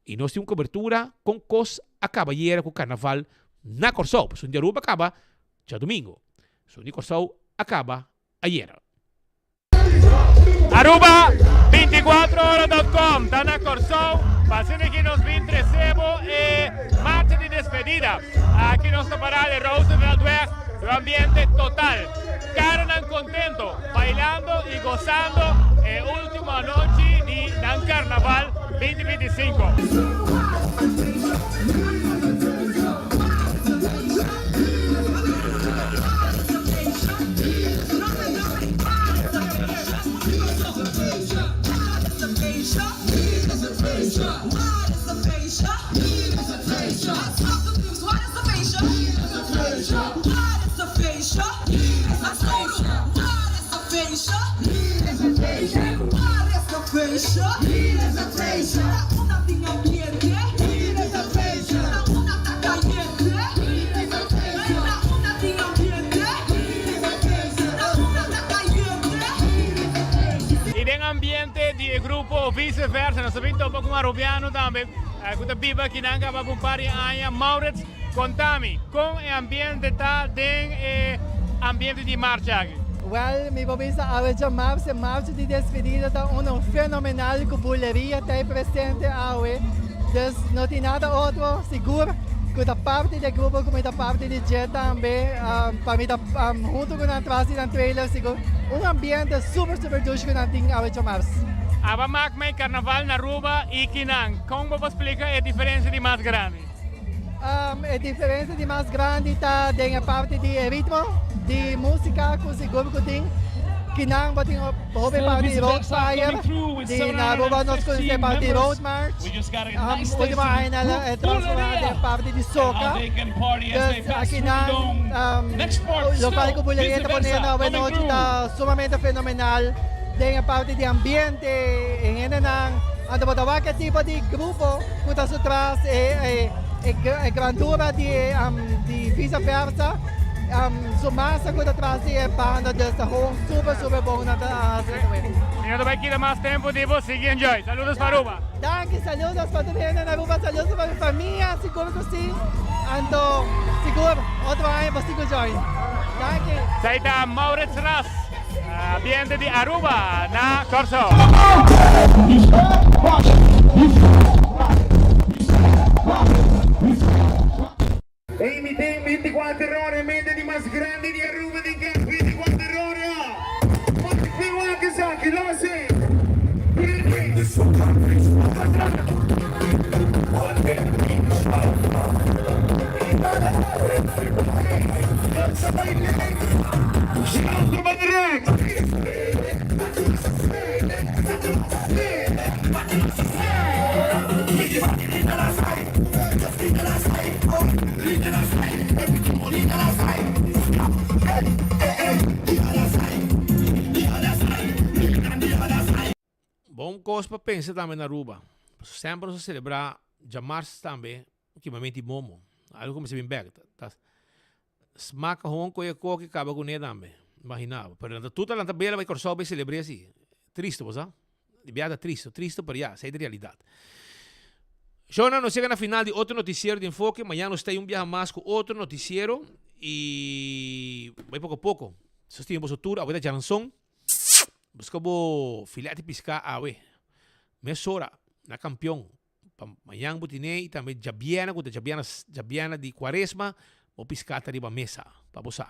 E nós temos cobertura com cos a caballera com carnaval na Corsou. Se um dia Aruba acaba, já domingo. So, ni Corsau acaba ayer. Aruba 24horas.com, Tana Corsau, pasen que nos vin trecebo marcha de despedida. Aquí nos topará de Roosevelt Weg, el ambiente total. Carnan contento, bailando y gozando última noche de Carnaval 2025. Ambiente di grupo viceversa, nós também estamos com um arubiano também, que biba que não acaba com pari anos. Maurits, contame, com o ambiente tá tem ambiente de marcha aqui? Well, mi babisa a marcha de despedida tá fenomenal com buleria tá presente awe, dus não tem nada outro seguro. Com a parte do grupo, com a parte de jet também, para mim junto com a trás e a trailer, seguro. Ambiente super ducho que não tem a chamar-se. Aba makmay carnaval na Aruba e Kinang. Como você explica a diferença de mais grande? A diferença de mais grande está na parte de ritmo, de música, com seguro que tem. Kinang tem hobby parte de road fire, de na Aruba nós conhecemos parte de road march. Última ainda é transformada em parte de soca. Aqui na local que buleria está ponendo a noite está sumamente fenomenal. Tem a parte de ambiente, em Enenang, ando botawa que tipo de grupo que está atrás é grandura de vice-versa. Sumasa que está atrás é banda dessa home super bom na E não vai querer mais tempo de você seguir enjoy. Saludos para Aruba. Danke, saludos para toda a Aruba, saludos para minha família, seguro que sim. Ando seguro, outro ano para seguir enjoy. Danke. Saída Maurits Ras. Ambiente de Aruba na Corsau. E tem 24 horas, mente de mais grande de Aruba de 24 horas. Mas que o que sabe, não sei. Bom coisa para pensar também na Aruba. Sempre se celebrar Jamars também, ultimamente Momo. Algo como se bem bem. Smaca hong ko que acaba com ele também. Imaginava. Pero tudo lá também vai Corsau vai celebrar assim. Triste, você? Libiada triste para já, essa é a realidade. Jona, nos chega na final de outro noticiero de enfoque. Amanhã nos tem viaje mais com outro noticiero. E vai pouco a pouco. Sostimos o tour, a vida de Jalanson. Buscamos filete piscar, mesora, na campeão. Amanhã butinei e também Jabiana, com Jabiana de Quaresma, vou piscar arriba mesa, para você.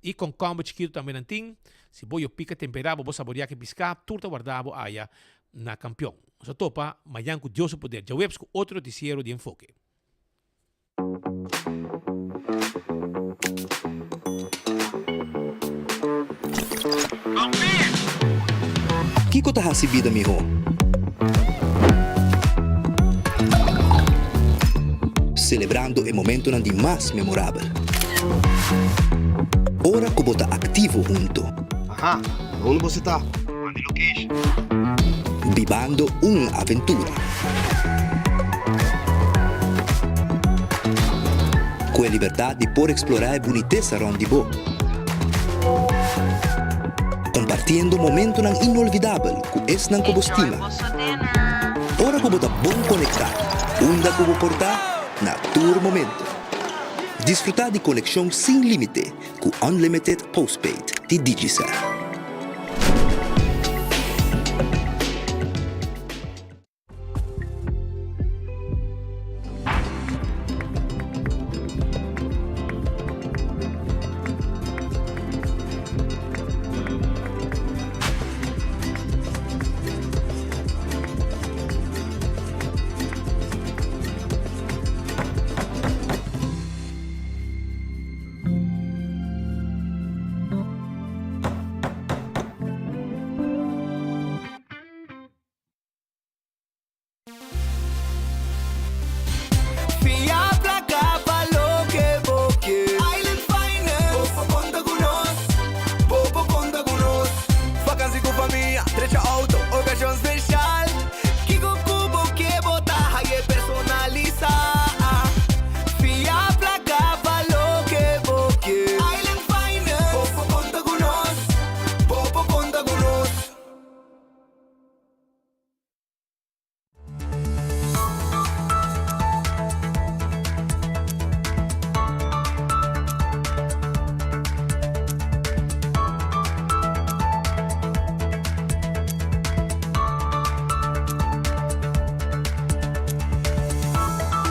E com combo chiquito também não tem. Se você pica temperado, vou saborear que piscar, tudo guardado aí na campeão. Só topa, amanhã com Deus o poder. Já vemos com outro noticiero de enfoque. Kiko ta hasibida miho. Celebrando o momento nandi mais memorável. Ora que bota ativo junto. Aha, onde você tá? On the location. Vivando uma aventura. Com a liberdade de poder explorar a boniteza onde bo. Compartiendo momento nang inolvidable ku es nang kubostima. Ora ko bota bom conectar. Unda ko portar na tour momento. Disfrutar de conexión sin límite con Unlimited Postpaid de Digicel.